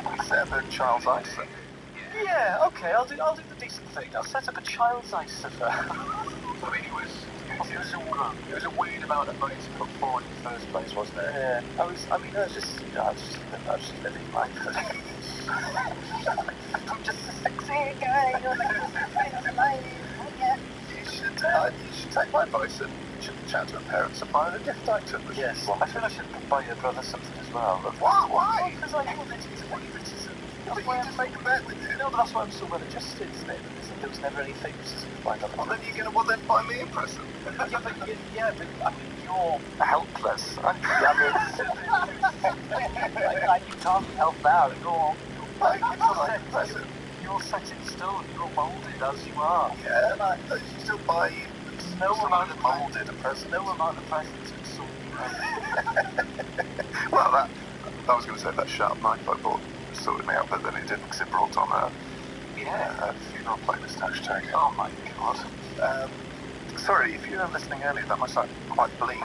We set up a child's ISA. Yeah, okay, I'll do the decent thing. I'll set up a child's ISA for her. I mean, it was a weird amount of money to put forward in the first place, wasn't it? Yeah, I was just living life. I'm just a sexy guy. You should take my advice and you should chat to her parents and buy her a gift item. Yes, I feel I should buy your brother something as well. Why? Because I know that he's a criticism. But you just make a bet with him. No, but that's why I'm so well adjusted, isn't it? There was never any favouritism lined up. Well, then buy me a present. but I mean, you're helpless. I mean, you can't help now. You're set in stone. You're moulded as you are. Yeah, and I thought you still buy No amount of moulded a present. No amount of presents can sort you out. Well, I was going to say that sharp knife I bought sorted me out, but then it didn't, because it brought on a funeral playlist hashtag. Oh my god. Sorry, if you were listening earlier, that must sound quite bleak.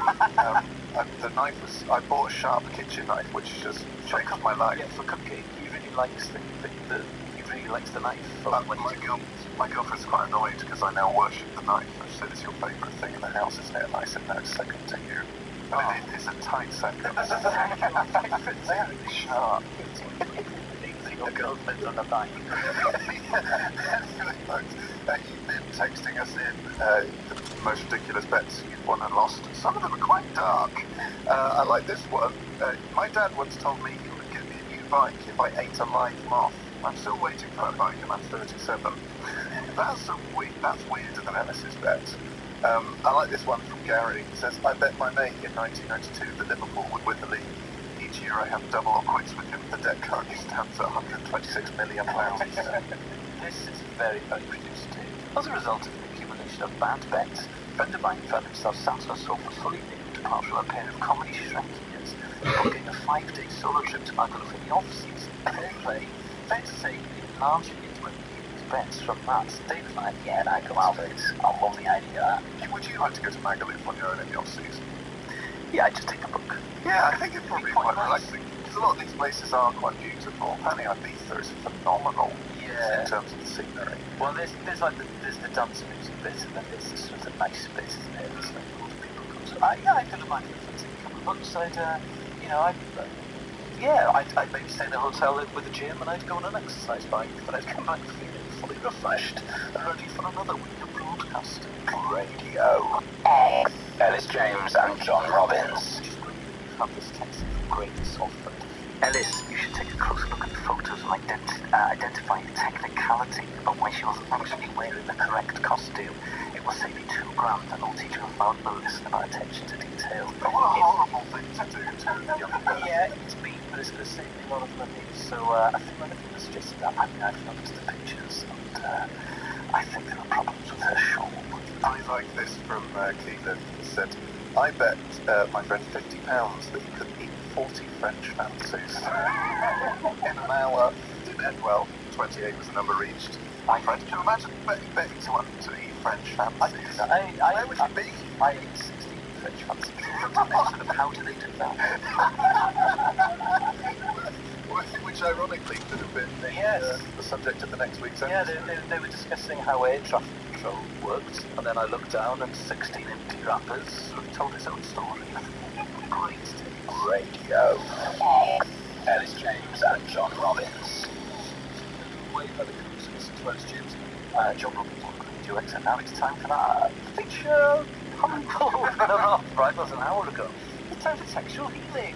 The knife was... I bought a sharp kitchen knife, which just changed my life. Yeah, for cooking, he really likes the knife. My girlfriend's quite annoyed because I now worship the knife. She said it's your favourite thing in the house, isn't it? And I said, no, it's second to you. But it is a tight second. It's very sharp. Your girlfriend's on the knife. You've been texting us in the most ridiculous bets you've won and lost. Some of them are quite dark. I like this one. My dad once told me he would give me a new bike if I ate a live moth. I'm still waiting for that bike, and I'm 37. That's weirder than Ellis's bet. I like this one from Gary. He says, I bet my mate in 1992 that Liverpool would win the league. Each year I have double or quits with him. The debt currently stands at £126 million. This is very, very produced too. As a result of an accumulation of bad bets, a friend of mine found himself sat on a sofa fully nude after a pair of comedy shrinkiness, booking a 5-day solo trip to Magaluf in the off-season. Fair play. Fair to say, he largely into his bets from that. David like, yeah, I come out of it. I love the idea. Would you like to go to Magaluf on your own in the off-season? Yeah, I'd just take a book. Yeah, I think it'd probably be quite relaxing. Because a lot of these places are quite beautiful. Apparently Ibiza is phenomenal in terms of the scenery. Well, there's the dance music bit, and then there's the sort of nice bit, isn't there? There's like a lot of people come to. I could imagine if I'd take a couple of books, I'd maybe stay in a hotel with a gym, and I'd go on an exercise bike, but I'd come back feeling fully refreshed and ready for another week of broadcasting. Radio. Ellis James and John Robbins. Have this text from Great Salford. Ellis, you should take a closer look at the photos and identify the technicality of why she wasn't actually wearing the correct costume. It will save you £2,000 and will teach you a valuable lesson about attention to detail. What a horrible thing to do to Yeah, it's me, but it's going to save me a lot of money. So I think one of them suggested that. I mean, I've looked at the pictures and I think there are problems with her shawl. I like this from Keelan. He said, I bet my friend £50 that he could eat 40 French fancies in an hour. Didn't end well. 28 was the number reached. My friend, can you imagine betting someone to eat French fancies? Where would you be? I ate 16 French fancies. How do they do that? Which ironically could have been the subject of the next week's episode. Yeah, they were discussing how air traffic control worked, and then I looked down and 16 empty wrappers sort of told its own story. Great. Radio. Ellis James and John Robbins. Way better to listen to Ellis James. John Robbins on Radio X, and now it's time for that feature. Humble. Right, that was an hour ago. It's time for sexual healing.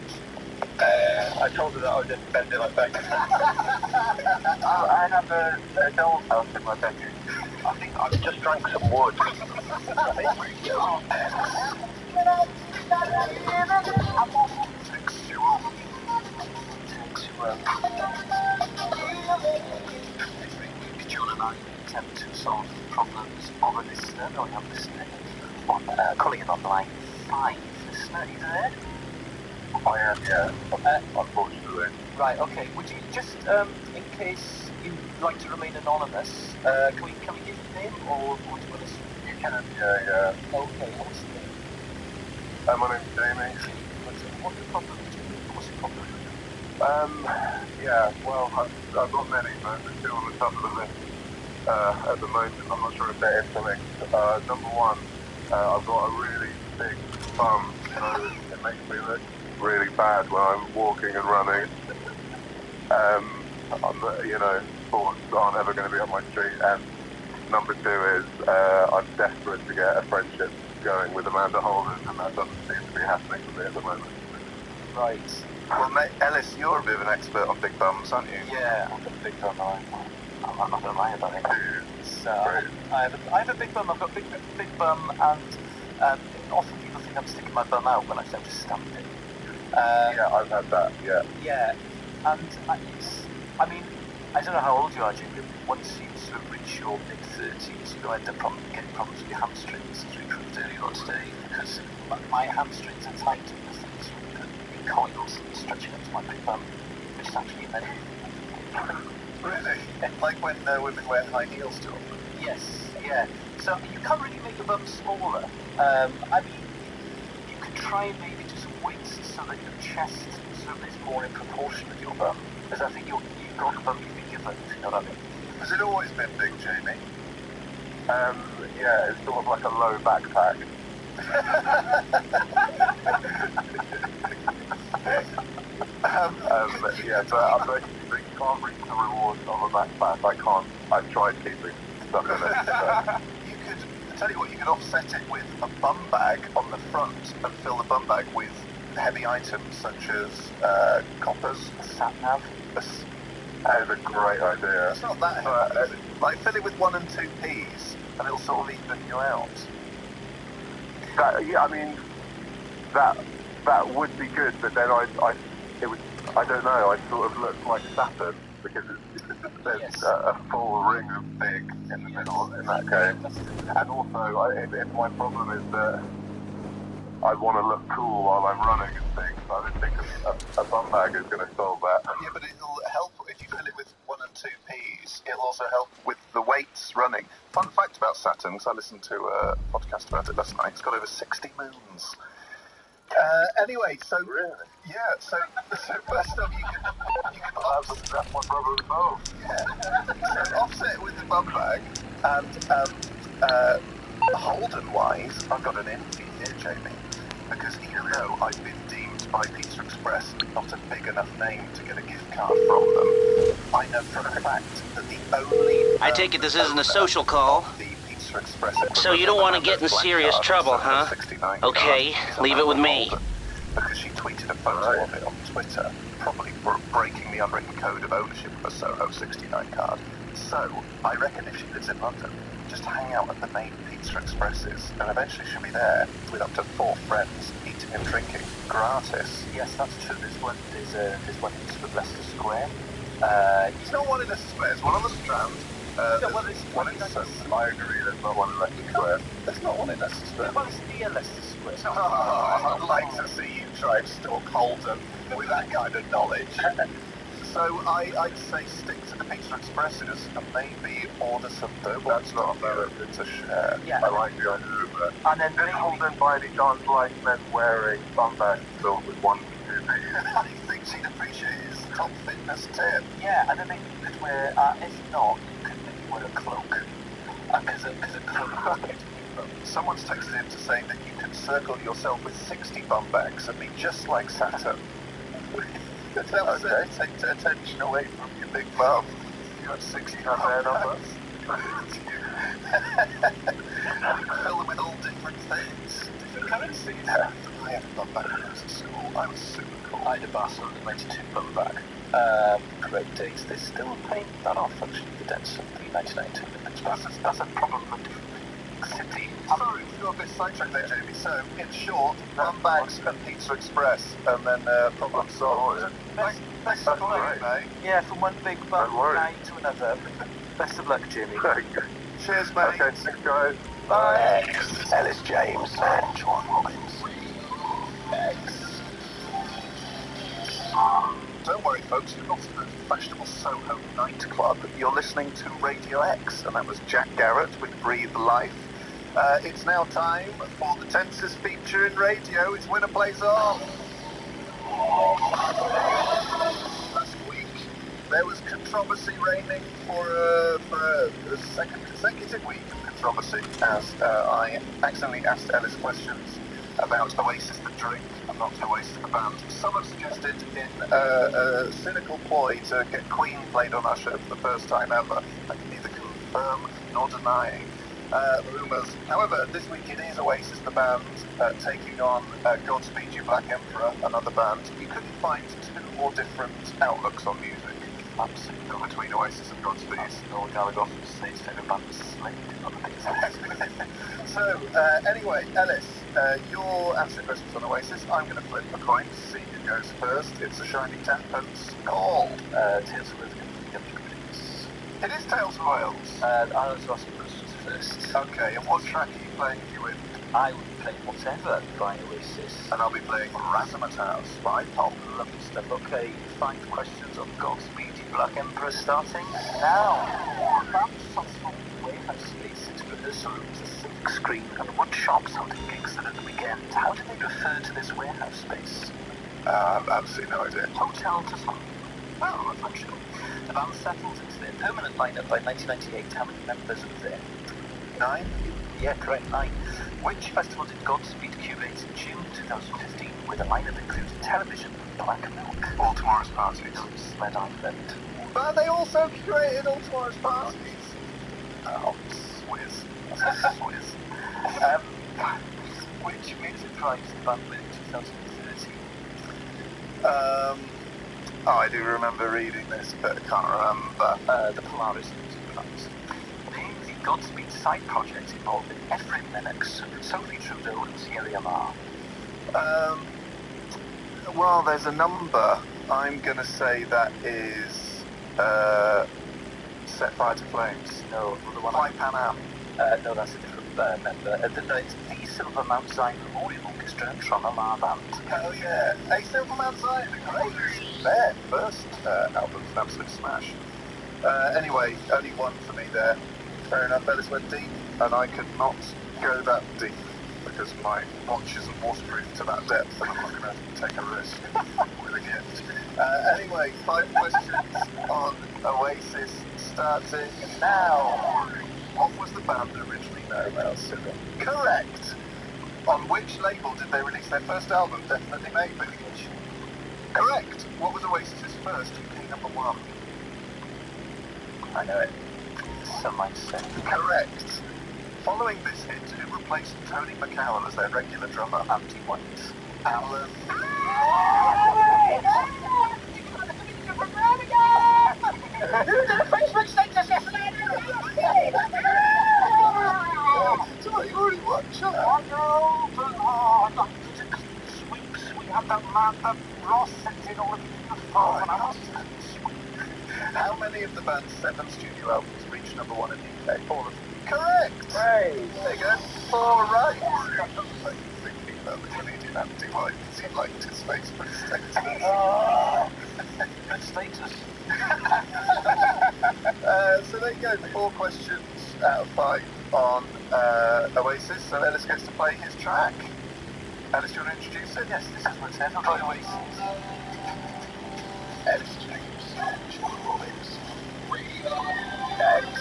I told her that I would just bend it like that. I have a dollhouse in my bedroom. I think I've just drank some wood. Every week, John and I attempt to solve the problems of a listener. We have a listener on calling in on line 5. Listener, are you there? I am, yeah. Unfortunately. Right, okay. Would you just, in case you'd like to remain anonymous, can we give your name, or do you want to... You can, yeah. Okay, what's your name? My name's Jamie. What's the problem, Jamie? What's the problem? Yeah, well, I've got many, but there's two on the top of the list at the moment. I'm not sure if they're interlinked. Number one, I've got a really big bum, so it makes me look really bad when I'm walking and running. Sports aren't ever going to be on my street. And number two is I'm desperate to get a friendship going with Amanda Holden, and that doesn't seem to be happening for me at the moment. Right. Well, mate, Ellis, you're a bit of an expert on big bums, aren't you? Yeah, I've got a big bum. I'm not going to lie about it. So, I have a big bum. I've got a big bum, and often people think I'm sticking my bum out when I'm just stamping. Yeah, I've had that, yeah. Yeah, and I don't know how old you are, Jim, but once you sort of reach your mid-30s, you end up getting problems with your hamstrings, as we proved earlier on today, because my hamstrings are tight in the things coils stretching up to my big bum, which is actually amazing. Really? Like when women wear high heels to them? Yes, yeah. So you can't really make your bum smaller. I mean, you could try and maybe do some weights so that your chest sort of is more in proportion with your bum. Because I think you've got the bum you've been given, if you know what I mean. Has it always been big, Jamie? Yeah, it's sort of like a low backpack. Yeah, but you can't reach the reward of a backpack. I've tried keeping stuff in it. You could, I tell you what, you could offset it with a bum bag on the front and fill the bum bag with heavy items such as coppers, Sat nav. That is a great idea. It's not that heavy, is it? Like fill it with 1 and 2 Ps and it'll sort of even you out. Yeah, I mean, that would be good, but then I don't know, I sort of look like Saturn because there's a full ring of big in the middle in that case. And also, if my problem is that I want to look cool while I'm running and things, I would think a bum bag is going to solve that. Yeah, but it'll help if you fill it with 1 and 2 Ps. It'll also help with the weights running. Fun fact about Saturn, because I listened to a podcast about it last night. It's got over 60 moons. Anyway, so Really? yeah, so first up you can That's my problem both. so offset with the bum bag, and Holden-wise, I've got an envy here, Jamie, because even though I've been deemed by Pizza Express not a big enough name to get a gift card from them, I know for a fact that the only I take it this isn't a social call. So you don't want to get in serious trouble, huh? Okay, leave it with me. Because she tweeted a photo of it on Twitter, probably breaking the unwritten code of ownership of a Soho 69 card. So, I reckon if she lives in London, just hang out at the main Pizza Expresses, and eventually she'll be there with up to 4 friends, eating and drinking, gratis. Yes, that's true. There's one in sort of Leicester Square. There's not one in Leicester Square, there's one on the Strand. One in Sutton. I agree, there's not one in Leicester Square. There's not one in Leicester Square. Well, it's near Leicester Square. Oh, I'd like to see you try and stalk Holden with that kind of knowledge. So I'd say stick to the Pizza Expresses and maybe order some dough. That's not fair to share. Yeah. I like the idea of that. And then Does Holden by any chance like men wearing bum bags filled with 1 to 2 Ps? I think she'd appreciate his top fitness tip. yeah, and then maybe you could wear, if not, you could maybe wear a cloak. Because a cloak. Someone's texted in to say that you can circle yourself with 60 bum bags and be just like Saturn. That was it. Take attention away from your big bum. You have 60 on their numbers. Fill them with all different things, different currencies. I had a bum bag when I was at school. I was super cool. I had a Barcelona 92 bum bag. Great days. They're still paying that off actually. The debt's £3.99. That's a problem for city. Sorry, we got a bit sidetracked there, Jamie. So, in short, bum bags and Pizza Express, and then problem solved. Thanks for playing, mate. Yeah, from one big bum Don't worry. guy to another. Best of luck, Jimmy. Cheers, mate. Okay, thanks guys. Bye. Ellis James and John Robbins. Don't worry, folks, you're not in the fashionable Soho nightclub. You're listening to Radio X, and that was Jack Garrett with Breathe Life. It's now time for the Tenses feature in radio. It's Winner Plays On. Last week, there was controversy reigning for a second consecutive week of controversy as I accidentally asked Ellis questions about Oasis the drink and not Oasis the band. Some have suggested in a cynical ploy to get Queen played on our show for the first time ever. I can neither confirm nor deny rumours. However, this week it is Oasis the band taking on Godspeed You Black Emperor, another band. You couldn't find 2 more different outlooks on music. Absolutely. Between Oasis and Godspeed. Noel Gallagher often says his favourite band is Slade. So, anyway, Ellis, you're answering questions on Oasis. I'm going to flip a coin to see who goes first. It's a shiny 10pence call. Tales of Wales. It is Tales of Wales. I'll just ask you questions first. list. Okay, and what track are you playing if you win? I will be playing Whatever by Oasis. And I'll be playing Razzmatazz by Pulp. Lovely stuff. Okay, 5 questions on Godspeed You Black Emperor starting now. Successful warehouse space its rehearsal rooms, a silk screen, and wood shops holding gigs at the weekend. How do they refer to this warehouse space? Absolutely no idea. Hotel to some. Oh, unfortunately. The band settled into their permanent lineup by 1998. How many members were there? 9? Yeah, correct, 9. Which festival did Godspeed curate in June 2015 with a lineup including television and black milk? All Tomorrow's Parties. Sled Island. But they also curated All Tomorrow's Parties. Oh, swizz. That's a swizz. Which music prize did the band win in 2013? I do remember reading this, but I can't remember. The Polaris Music Prize. Name the Godspeed side project involving Ephraim Lennox, Sophie Trudeau, and Thierry Amar. Well, there's a number. I'm going to say that is Set Fire to Flames. No, the one. Fly Pan Am. No, that's a different member. It's the Silver Mount Zion Memorial Orchestra and Tron-A-La Band. Hell yeah. Hey, Silver Mount Zion, great. Their first album's an absolute smash. Anyway, only one for me there. Fair enough, Ellis went deep, and I could not go that deep because my watch isn't waterproof to that depth, and I'm not going to take a risk with a gift. Anyway, 5 questions on Oasis starting now. What was the band originally known as? Correct. On which label did they release their first album, Definitely Maybe? Correct. What was Oasis's first UK #1? I know it. Some might say. Correct. Following this hit, who replaced Tony McCowell as their regular drummer? Andy White. Alan. So you already won, shut up. We had that man that Ross sent in all of the phone and I was How many of the band's 7 studio albums reached #1 in the UK? all of them. Correct! Right. There you go. 4 right. I'm thinking about the Canadian Andy White because he liked his Facebook status. Good status. So there you go, 4 questions out of 5 on Oasis. So Ellis gets to play his track. Ellis, do you want to introduce it? Yes, this is Whatever by Oasis. Ellis James, John Robbins, Radio X.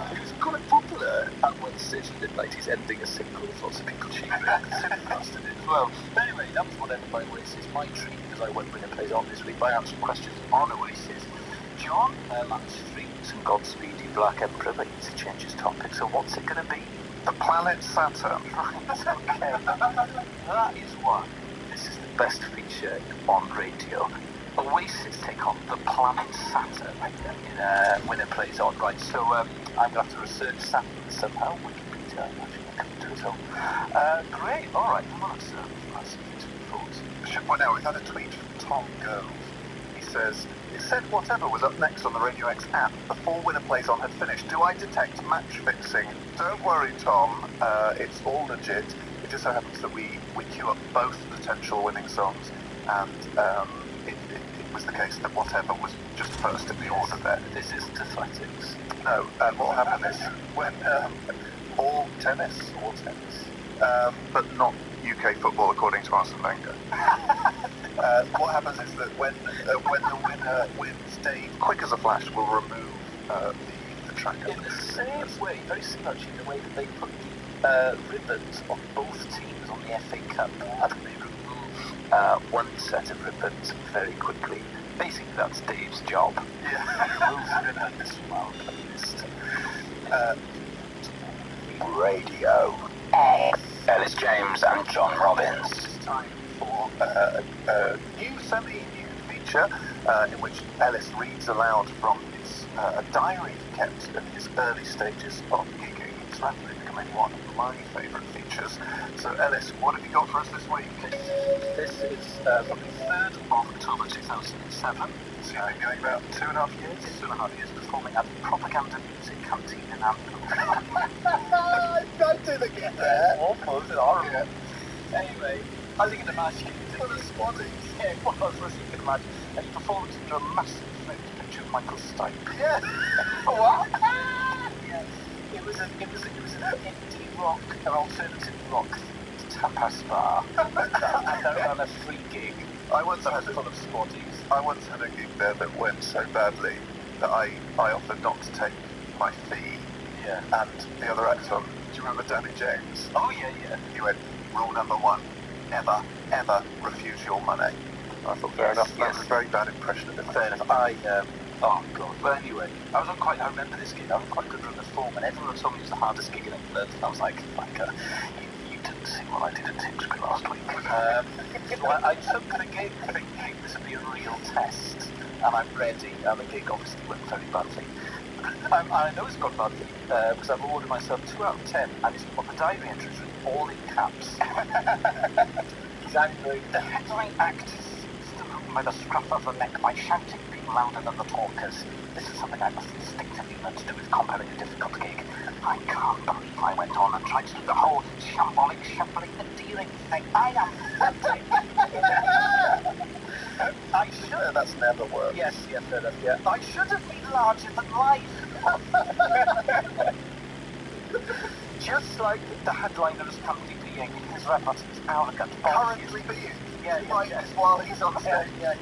He was quite popular at one stage in the mid-90s, ending a single with lots of people cheering fast in it as well. But anyway, that was Whatever by Oasis. My treat, because I won't win a place on this week by answering questions on Oasis. John, match 3, some Godspeed You Black Emperor, but he needs to change his topic, so what's it going to be? The planet Saturn. Okay. That is why this is the best feature on radio. Oasis take on the planet Saturn in when it plays on. Right, so I'm going to have to research Saturn somehow. Wikipedia, I'm actually not coming to it all. Great, alright, well, that's something to look forward to. I should point out, we've had a tweet from Tom Gove. He says, it said Whatever was up next on the Radio X app before Winner Plays On had finished. Do I detect match fixing? Don't worry, Tom. It's all legit. It just so happens that we queue up both potential winning songs, and it was the case that Whatever was just first in the order there. This isn't athletics. No, what will happen is when all tennis, but not UK football according to Arsene Wenger. What happens is that when the winner wins, Dave, quick as a flash, will remove the tracker. In the same way, very similar in the way that they put the ribbons on both teams on the FA Cup, and they remove one set of ribbons very quickly. Basically, that's Dave's job. Yeah. Remove ribbons from our playlist. Radio. Ellis James and John Robbins. It's time for a new semi-new feature in which Ellis reads aloud from his a diary he kept at his early stages of gigging. It's rapidly becoming from anyone of my favourite features. So, Ellis, what have you got for us this week? This is from the 3rd of October 2007. So you've been going about 2.5 years? 2.5 years performing at the Propaganda Music Canteen in Anthem. I didn't get there. Awful, is it horrible? Yeah. Anyway, as you can imagine, for the squaddies. Yeah, it was, as you can imagine. And he performed under a massive fake picture of Michael Stipe. Yeah. What? Yeah. It was an indie rock, an alternative rock tapas bar, and they ran a free gig. I once had full of squaddies. I once had a gig there that went so badly that I offered not to take my fee. Yeah. And the other actor, do you remember Danny James? Oh yeah, yeah. He went, rule number 1, never, ever refuse your money. I thought, fair enough. That was a very bad impression of him. Fair enough. Oh god. But anyway, I remember this gig. I was quite good run of form, and everyone told me it was the hardest gig in England. I was like, you didn't see what I did at Tewkesbury last week. So I took the gig thinking this would be a real test, and I'm ready. And the gig obviously went very badly. I know it's gone badly because I've awarded myself 2 out of 10, and it's on the diary entries written all in caps. Exactly. The headline act is to move by the scruff of the neck by shouting, being louder than the talkers. This is something I must instinctively learn to do with comparing a difficult gig. I can't believe I went on and tried to do the whole shambolic, shuffling, endearing thing. I am pathetic. I should. That's never worked. Yes, fair enough, yeah. I should have been larger than life. Just like the headliner is currently being, his repertoire is arrogant. Currently being? Yeah, while he's on stage. Yeah.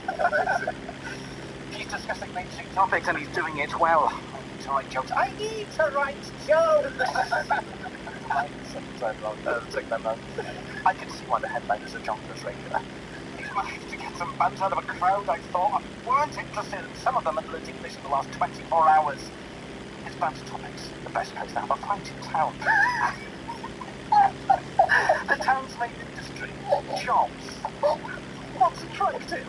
He's discussing mainstream topics and he's doing it well. I need to write jokes. I need to write jokes! Take that out. I can see why the headliners are Jonker's regular. He's managed to get some bands out of a crowd I thought weren't interested in. Some of them had learned English in the last 24 hours. His band's topics, the best place to have a fight in town. The town's main industry, jobs. What's attractive?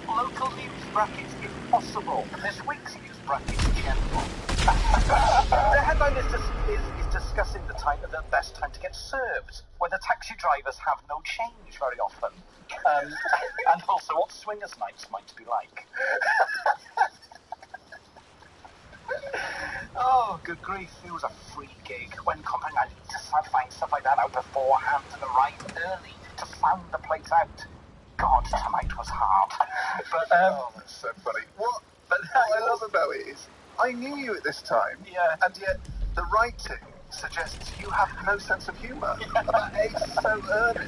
Local news brackets, if possible. This week's news brackets, general. The headline is discussing the best time to get served, where the taxi drivers have no change very often. And also what swingers nights might be like. Oh, good grief, it was a free gig. When comparing, I need to find stuff like that out beforehand and arrive early to sound the place out. God, tonight was hard. But, that's so funny. What I love about it is, I knew you at this time, and yet the writing suggests you have no sense of humour. About age so early.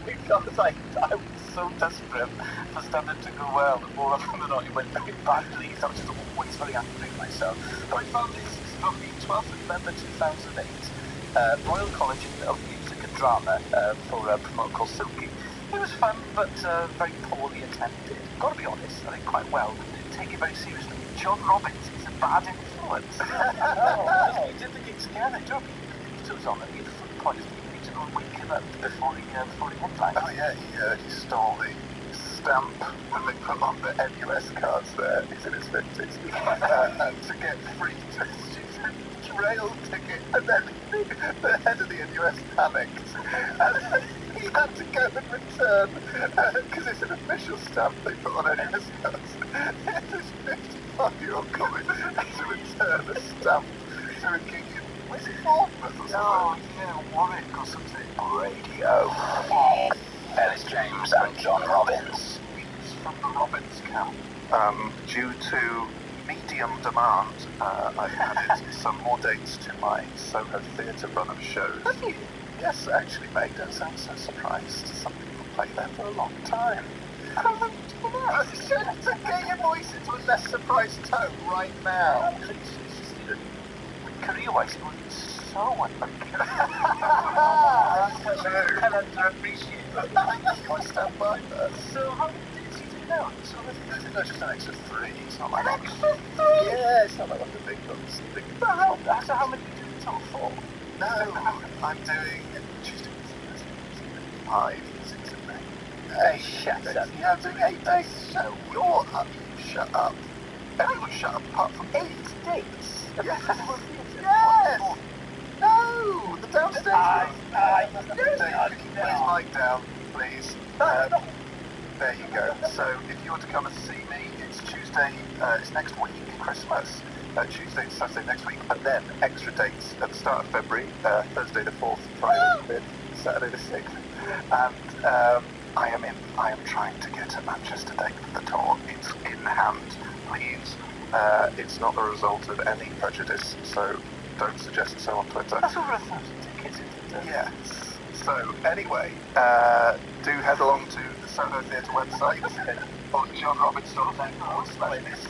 Because I was so desperate for standard to go well, and more often than not it went very badly, so I was just always very angry at myself. But I found this from the 12th of November 2008, Royal College of Music and Drama for a promote called Silky. It was fun, but very poorly attended. Got to be honest, I think quite well, but didn't take it very seriously. John Robbins is a bad influence. He did the gigs again, I took it was on, and the full point is he needed to wake him up before he headlined. Oh yeah, he stole the stamp that they put on the NUS cards there. He's in his 50s. To get free rail ticket, and then the head of the NUS panicked. And he had to go and return, because it's an official stamp they put on NUS cards. This 55-year-old comic to return a stamp to a gig in, was it Bournemouth or something? Oh, yeah, Warwick or something. Radio. Ellis James and John Robbins. It's from the Robbins camp. Due to medium demand, I've added some more dates to my Soho Theatre run of shows. Have you? Yes, actually, mate, don't sound so surprised. Some people play there for a long time. To get your voice into a less surprised tone right now. Career-wise, it would be so unlucky. And I appreciate that. Thank you, I stand by that. So how many dates do you do now? No, just an extra 3. It's not like an extra 3? Yeah, it's not like one of the big ones. So how many do you do total 4? No, I'm doing Tuesday, 5, 6 and 8. Hey, shut up. Yeah, I'm doing 8 days. So you're up. Shut up. Everyone shut up apart from 8 dates? Yes! Yes! No! The downstairs room! Dave, keep his mic down, please. There you go. So, if you want to come and see me, it's Tuesday, it's next week, Christmas. Tuesday and Saturday next week, and then extra dates at the start of February, Thursday the 4th, Friday the 5th, Saturday the 6th. And I am trying to get a Manchester date for the tour. It's in hand, please. It's not the result of any prejudice, so don't suggest so on Twitter. That's over 1,000 tickets, isn't it? Yes. So, anyway, do head along to the Soho Theatre website on johnrobbins.net/list.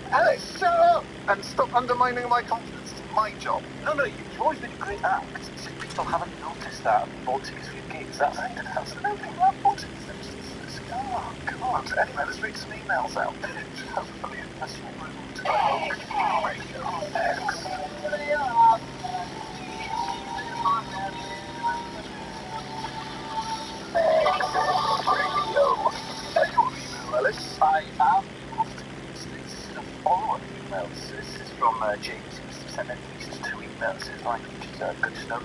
Alice, shut up! And stop undermining my confidence. It's my job. No, you've always been a great act. It's just people haven't noticed that and bought tickets for your gigs. That's it. No, people have bought tickets. Oh, God. Anyway, let's read some emails out. Hopefully, that's your Alice, I am the follow-up emails. This is from James. He's sent at least 2 emails, which is good to know.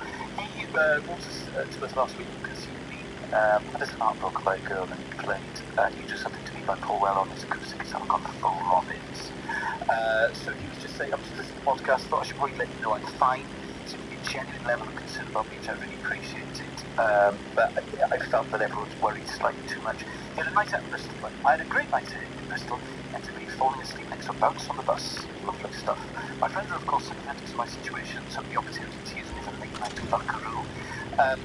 He wrote to us last week because he'd been had his heart broken by a girl and he played You Do Something to Me by Paul Well on his acoustic guitar called Full Robins. So he was just saying, I'm just listening to the podcast, thought I should probably let you know I'm fine. It's a genuine level of concern about me, which I really appreciate it. But I felt that everyone was worried slightly too much. He had a night out in Bristol. I had a great night in Bristol, and to be falling asleep next to a bounce on the bus. Lovely stuff. My friends are, of course, sympathetic to my situation, so the opportunity to use me for late night buckaroo.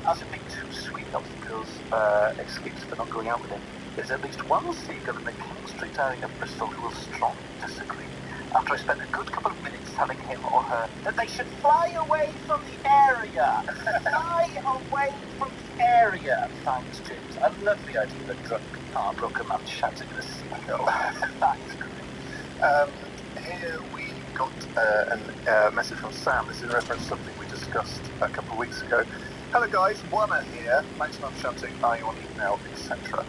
As it being too sweet, that was the girl's excuse for not going out with him. There's at least one seagull in the King Street area of Bristol who will strongly disagree. After I spent a good couple of minutes telling him or her that they should fly away from the area. Fly away from the area. Thanks, James. I love the idea of a drunk, heartbroken man shouting at a seagull. Thanks, great. Here we got a message from Sam. This is in reference to something we discussed a couple of weeks ago. Hello guys, Wanna here. Thanks for shouting, are you on email, etc.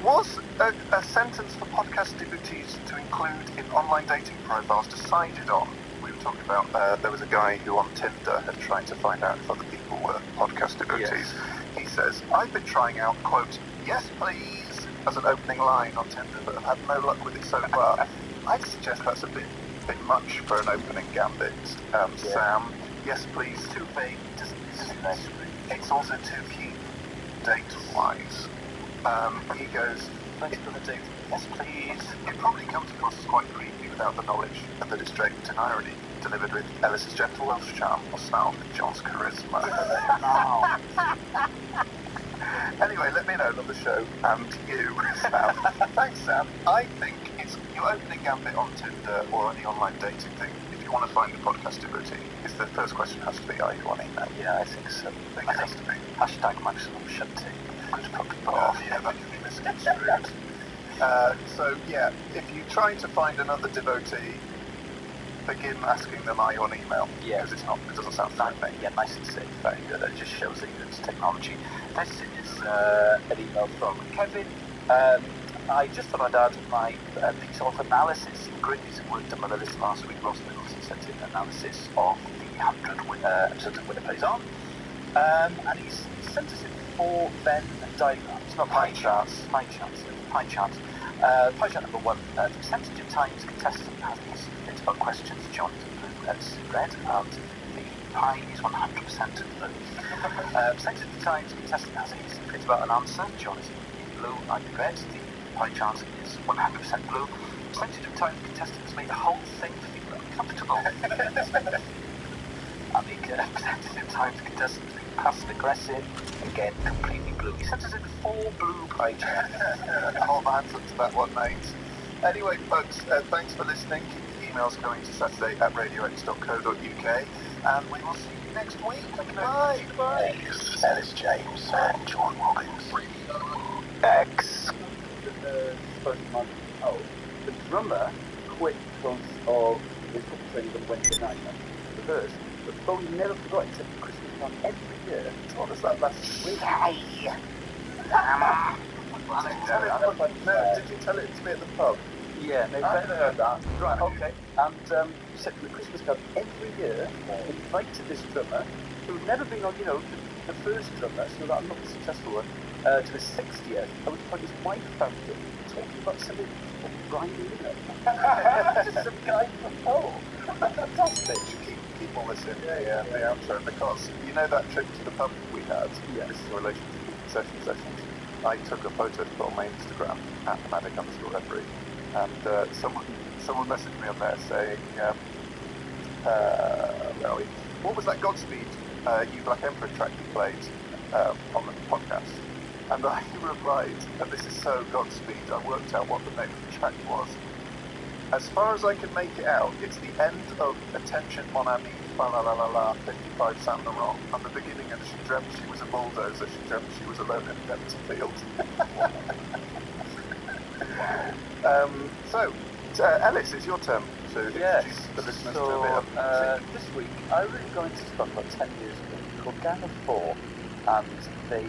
Was a sentence for podcast devotees to include in online dating profiles decided on? We were talking about there was a guy who on Tinder had tried to find out if other people were podcast devotees. Yes. He says, I've been trying out, quote, yes please, as an opening line on Tinder, but I've had no luck with it so far. I'd suggest that's a bit much for an opening gambit. Sam, yes please. Too vague, doesn't it? It's also too keen, date-wise. He goes, thanks for the date. Yes, please. It probably comes across as quite creepy without the knowledge that it's draped in irony, delivered with Ellis's gentle Welsh charm or snarled with John's charisma. Anyway, let me know on the show, and you, Sam. Thanks, Sam. I think it's your opening gambit on Tinder or any online dating thing. If you want to find a podcast devotee, the first question has to be, are you on email? Yeah, I think so. I think it has to be. Hashtag maximum shunting. Good probably. Oh, yeah, that could be misconstrued. So, yeah, if you're trying to find another devotee, begin asking them, are you on email? Yeah. Because it doesn't sound friendly. Yeah, nice and safe. Very good. It just shows that it's technology. This is an email from Kevin. I just thought I'd add my piece of analysis. Great piece of work done by the list last week. Ross Nicholson sent in an analysis of the 100 episodes of Winner Plays On. And he's sent us in 4 Venn diagrams, not pie charts. Pie chart number 1, the percentage of times contestant has been submitted about questions John has read, and the pie is 100% blue. Percentage of times contestant has a secret about an answer, John is in blue, I regret. The pie chart is 100% blue. Percentage of times contestant has made the whole thing feel uncomfortable. And the percentage of times contestant has been passive aggressive, again completely blue. He sent us in 4 blue pie charts. Hold my hands up to that one, mate. Anyway, folks, thanks for listening. Keep the emails going to saturday@radiox.co.uk, and we will see you next week. Goodbye. Goodbye. Ellis James and John Robbins. X. The drummer quit because of his football training on Wednesday night. The verse, but Bowie never forgot it except for Christmas time every year. He told us that last week. Did you tell it to me at the pub? Yeah, maybe I've heard that. Right, okay. And you said the Christmas card every year invited this drummer who'd never been on, the first drummer, so that not the successful one, to his 60th, at which point his wife found him talking about something called Brian Eno. Just some guy from home. Fantastic. You should keep all this in the outro, because you know that trip to the pub we had? Yeah. This is in relation to sessions. I took a photo for my Instagram at @Matic_referee, and someone messaged me on there saying, where are we? What was that Godspeed You Black Emperor track you played on the podcast? And I replied, and this is so Godspeed, I worked out what the name of the track was. As far as I can make it out, it's the end of Attention Mon Ami, fa la la la la, 55 Saint Laurent, and the beginning of She Dreamt She Was a Bulldozer, She Dreamt She Was Alone in an Empty Field. Ellis, it's your turn to introduce the listeners to a bit of music. This week, I really got into stuff about 10 years ago called Gang of Four, and they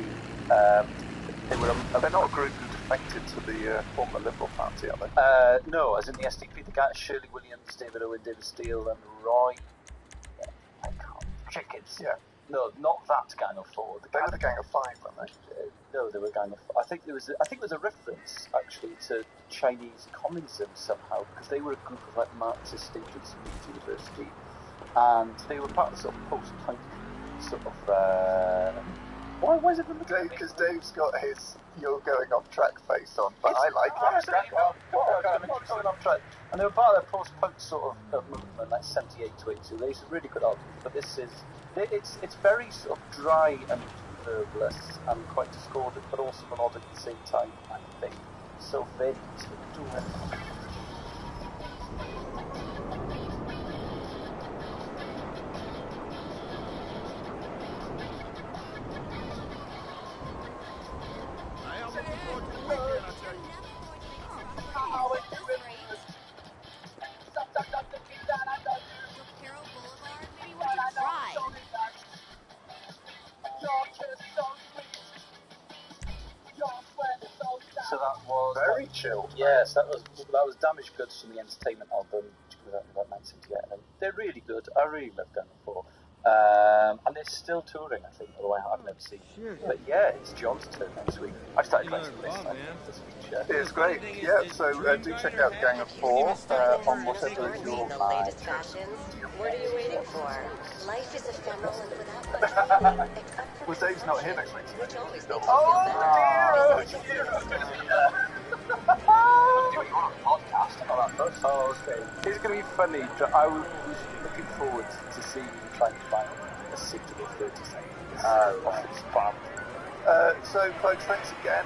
were They're not a group who defected to the former Liberal Party, are they? No, as in the SDP, the guy Shirley Williams, David Owen, David Steele, and Roy. I can't. Chickens. Yeah. No, not that Gang of Four. They were the Gang of Five, weren't they? No, they were Gang of Four. I think there was a reference actually to Chinese communism somehow, because they were a group of like Marxist students from Leeds University, and they were part of the sort of post-punk sort of. Why is it Dave? Because Dave's got his "you're going off track" face on, but I like it. Going off track. And they were part of the post-punk sort of movement, like 78 to 82. They used to really good albums, but this is it's very sort of dry and verbless and quite discordant, but also melodic at the same time. I think so. Very to do it. So that was very chilled. Yes, that was Damaged Goods from the Entertainment album, which was out in about 1978. And they're really good. I really love Gang of Four. And they're still touring, I think, although I've never seen them. But yeah, it's John's turn next week. I started playing some this week. It's great. Yeah, so do check out Gang of Four on whatever is your mind. What are you waiting for? Life is ephemeral and without much meaning. Well, Dave's not here next week. Which always makes you feel better. Oh, okay. It's going to be funny. I was looking forward to seeing you trying to find a suitable 30 seconds off this farm. So, folks, thanks again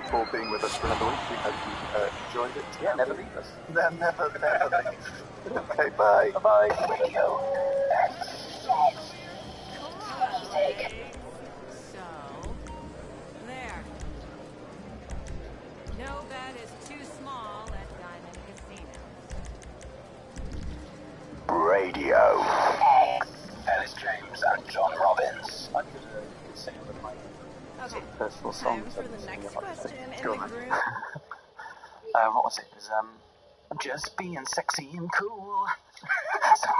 for being with us for another week. We hope you enjoyed it. Yeah, never leave us. Never leave. Okay, bye. Bye-bye. Radio. Music. So, there. No bed is too small at Diamond Casino. Radio. Ellis James and John Robbins. I could sing with my personal Time songs. for the next question in Go the on, group. What was it? It was just being sexy and cool.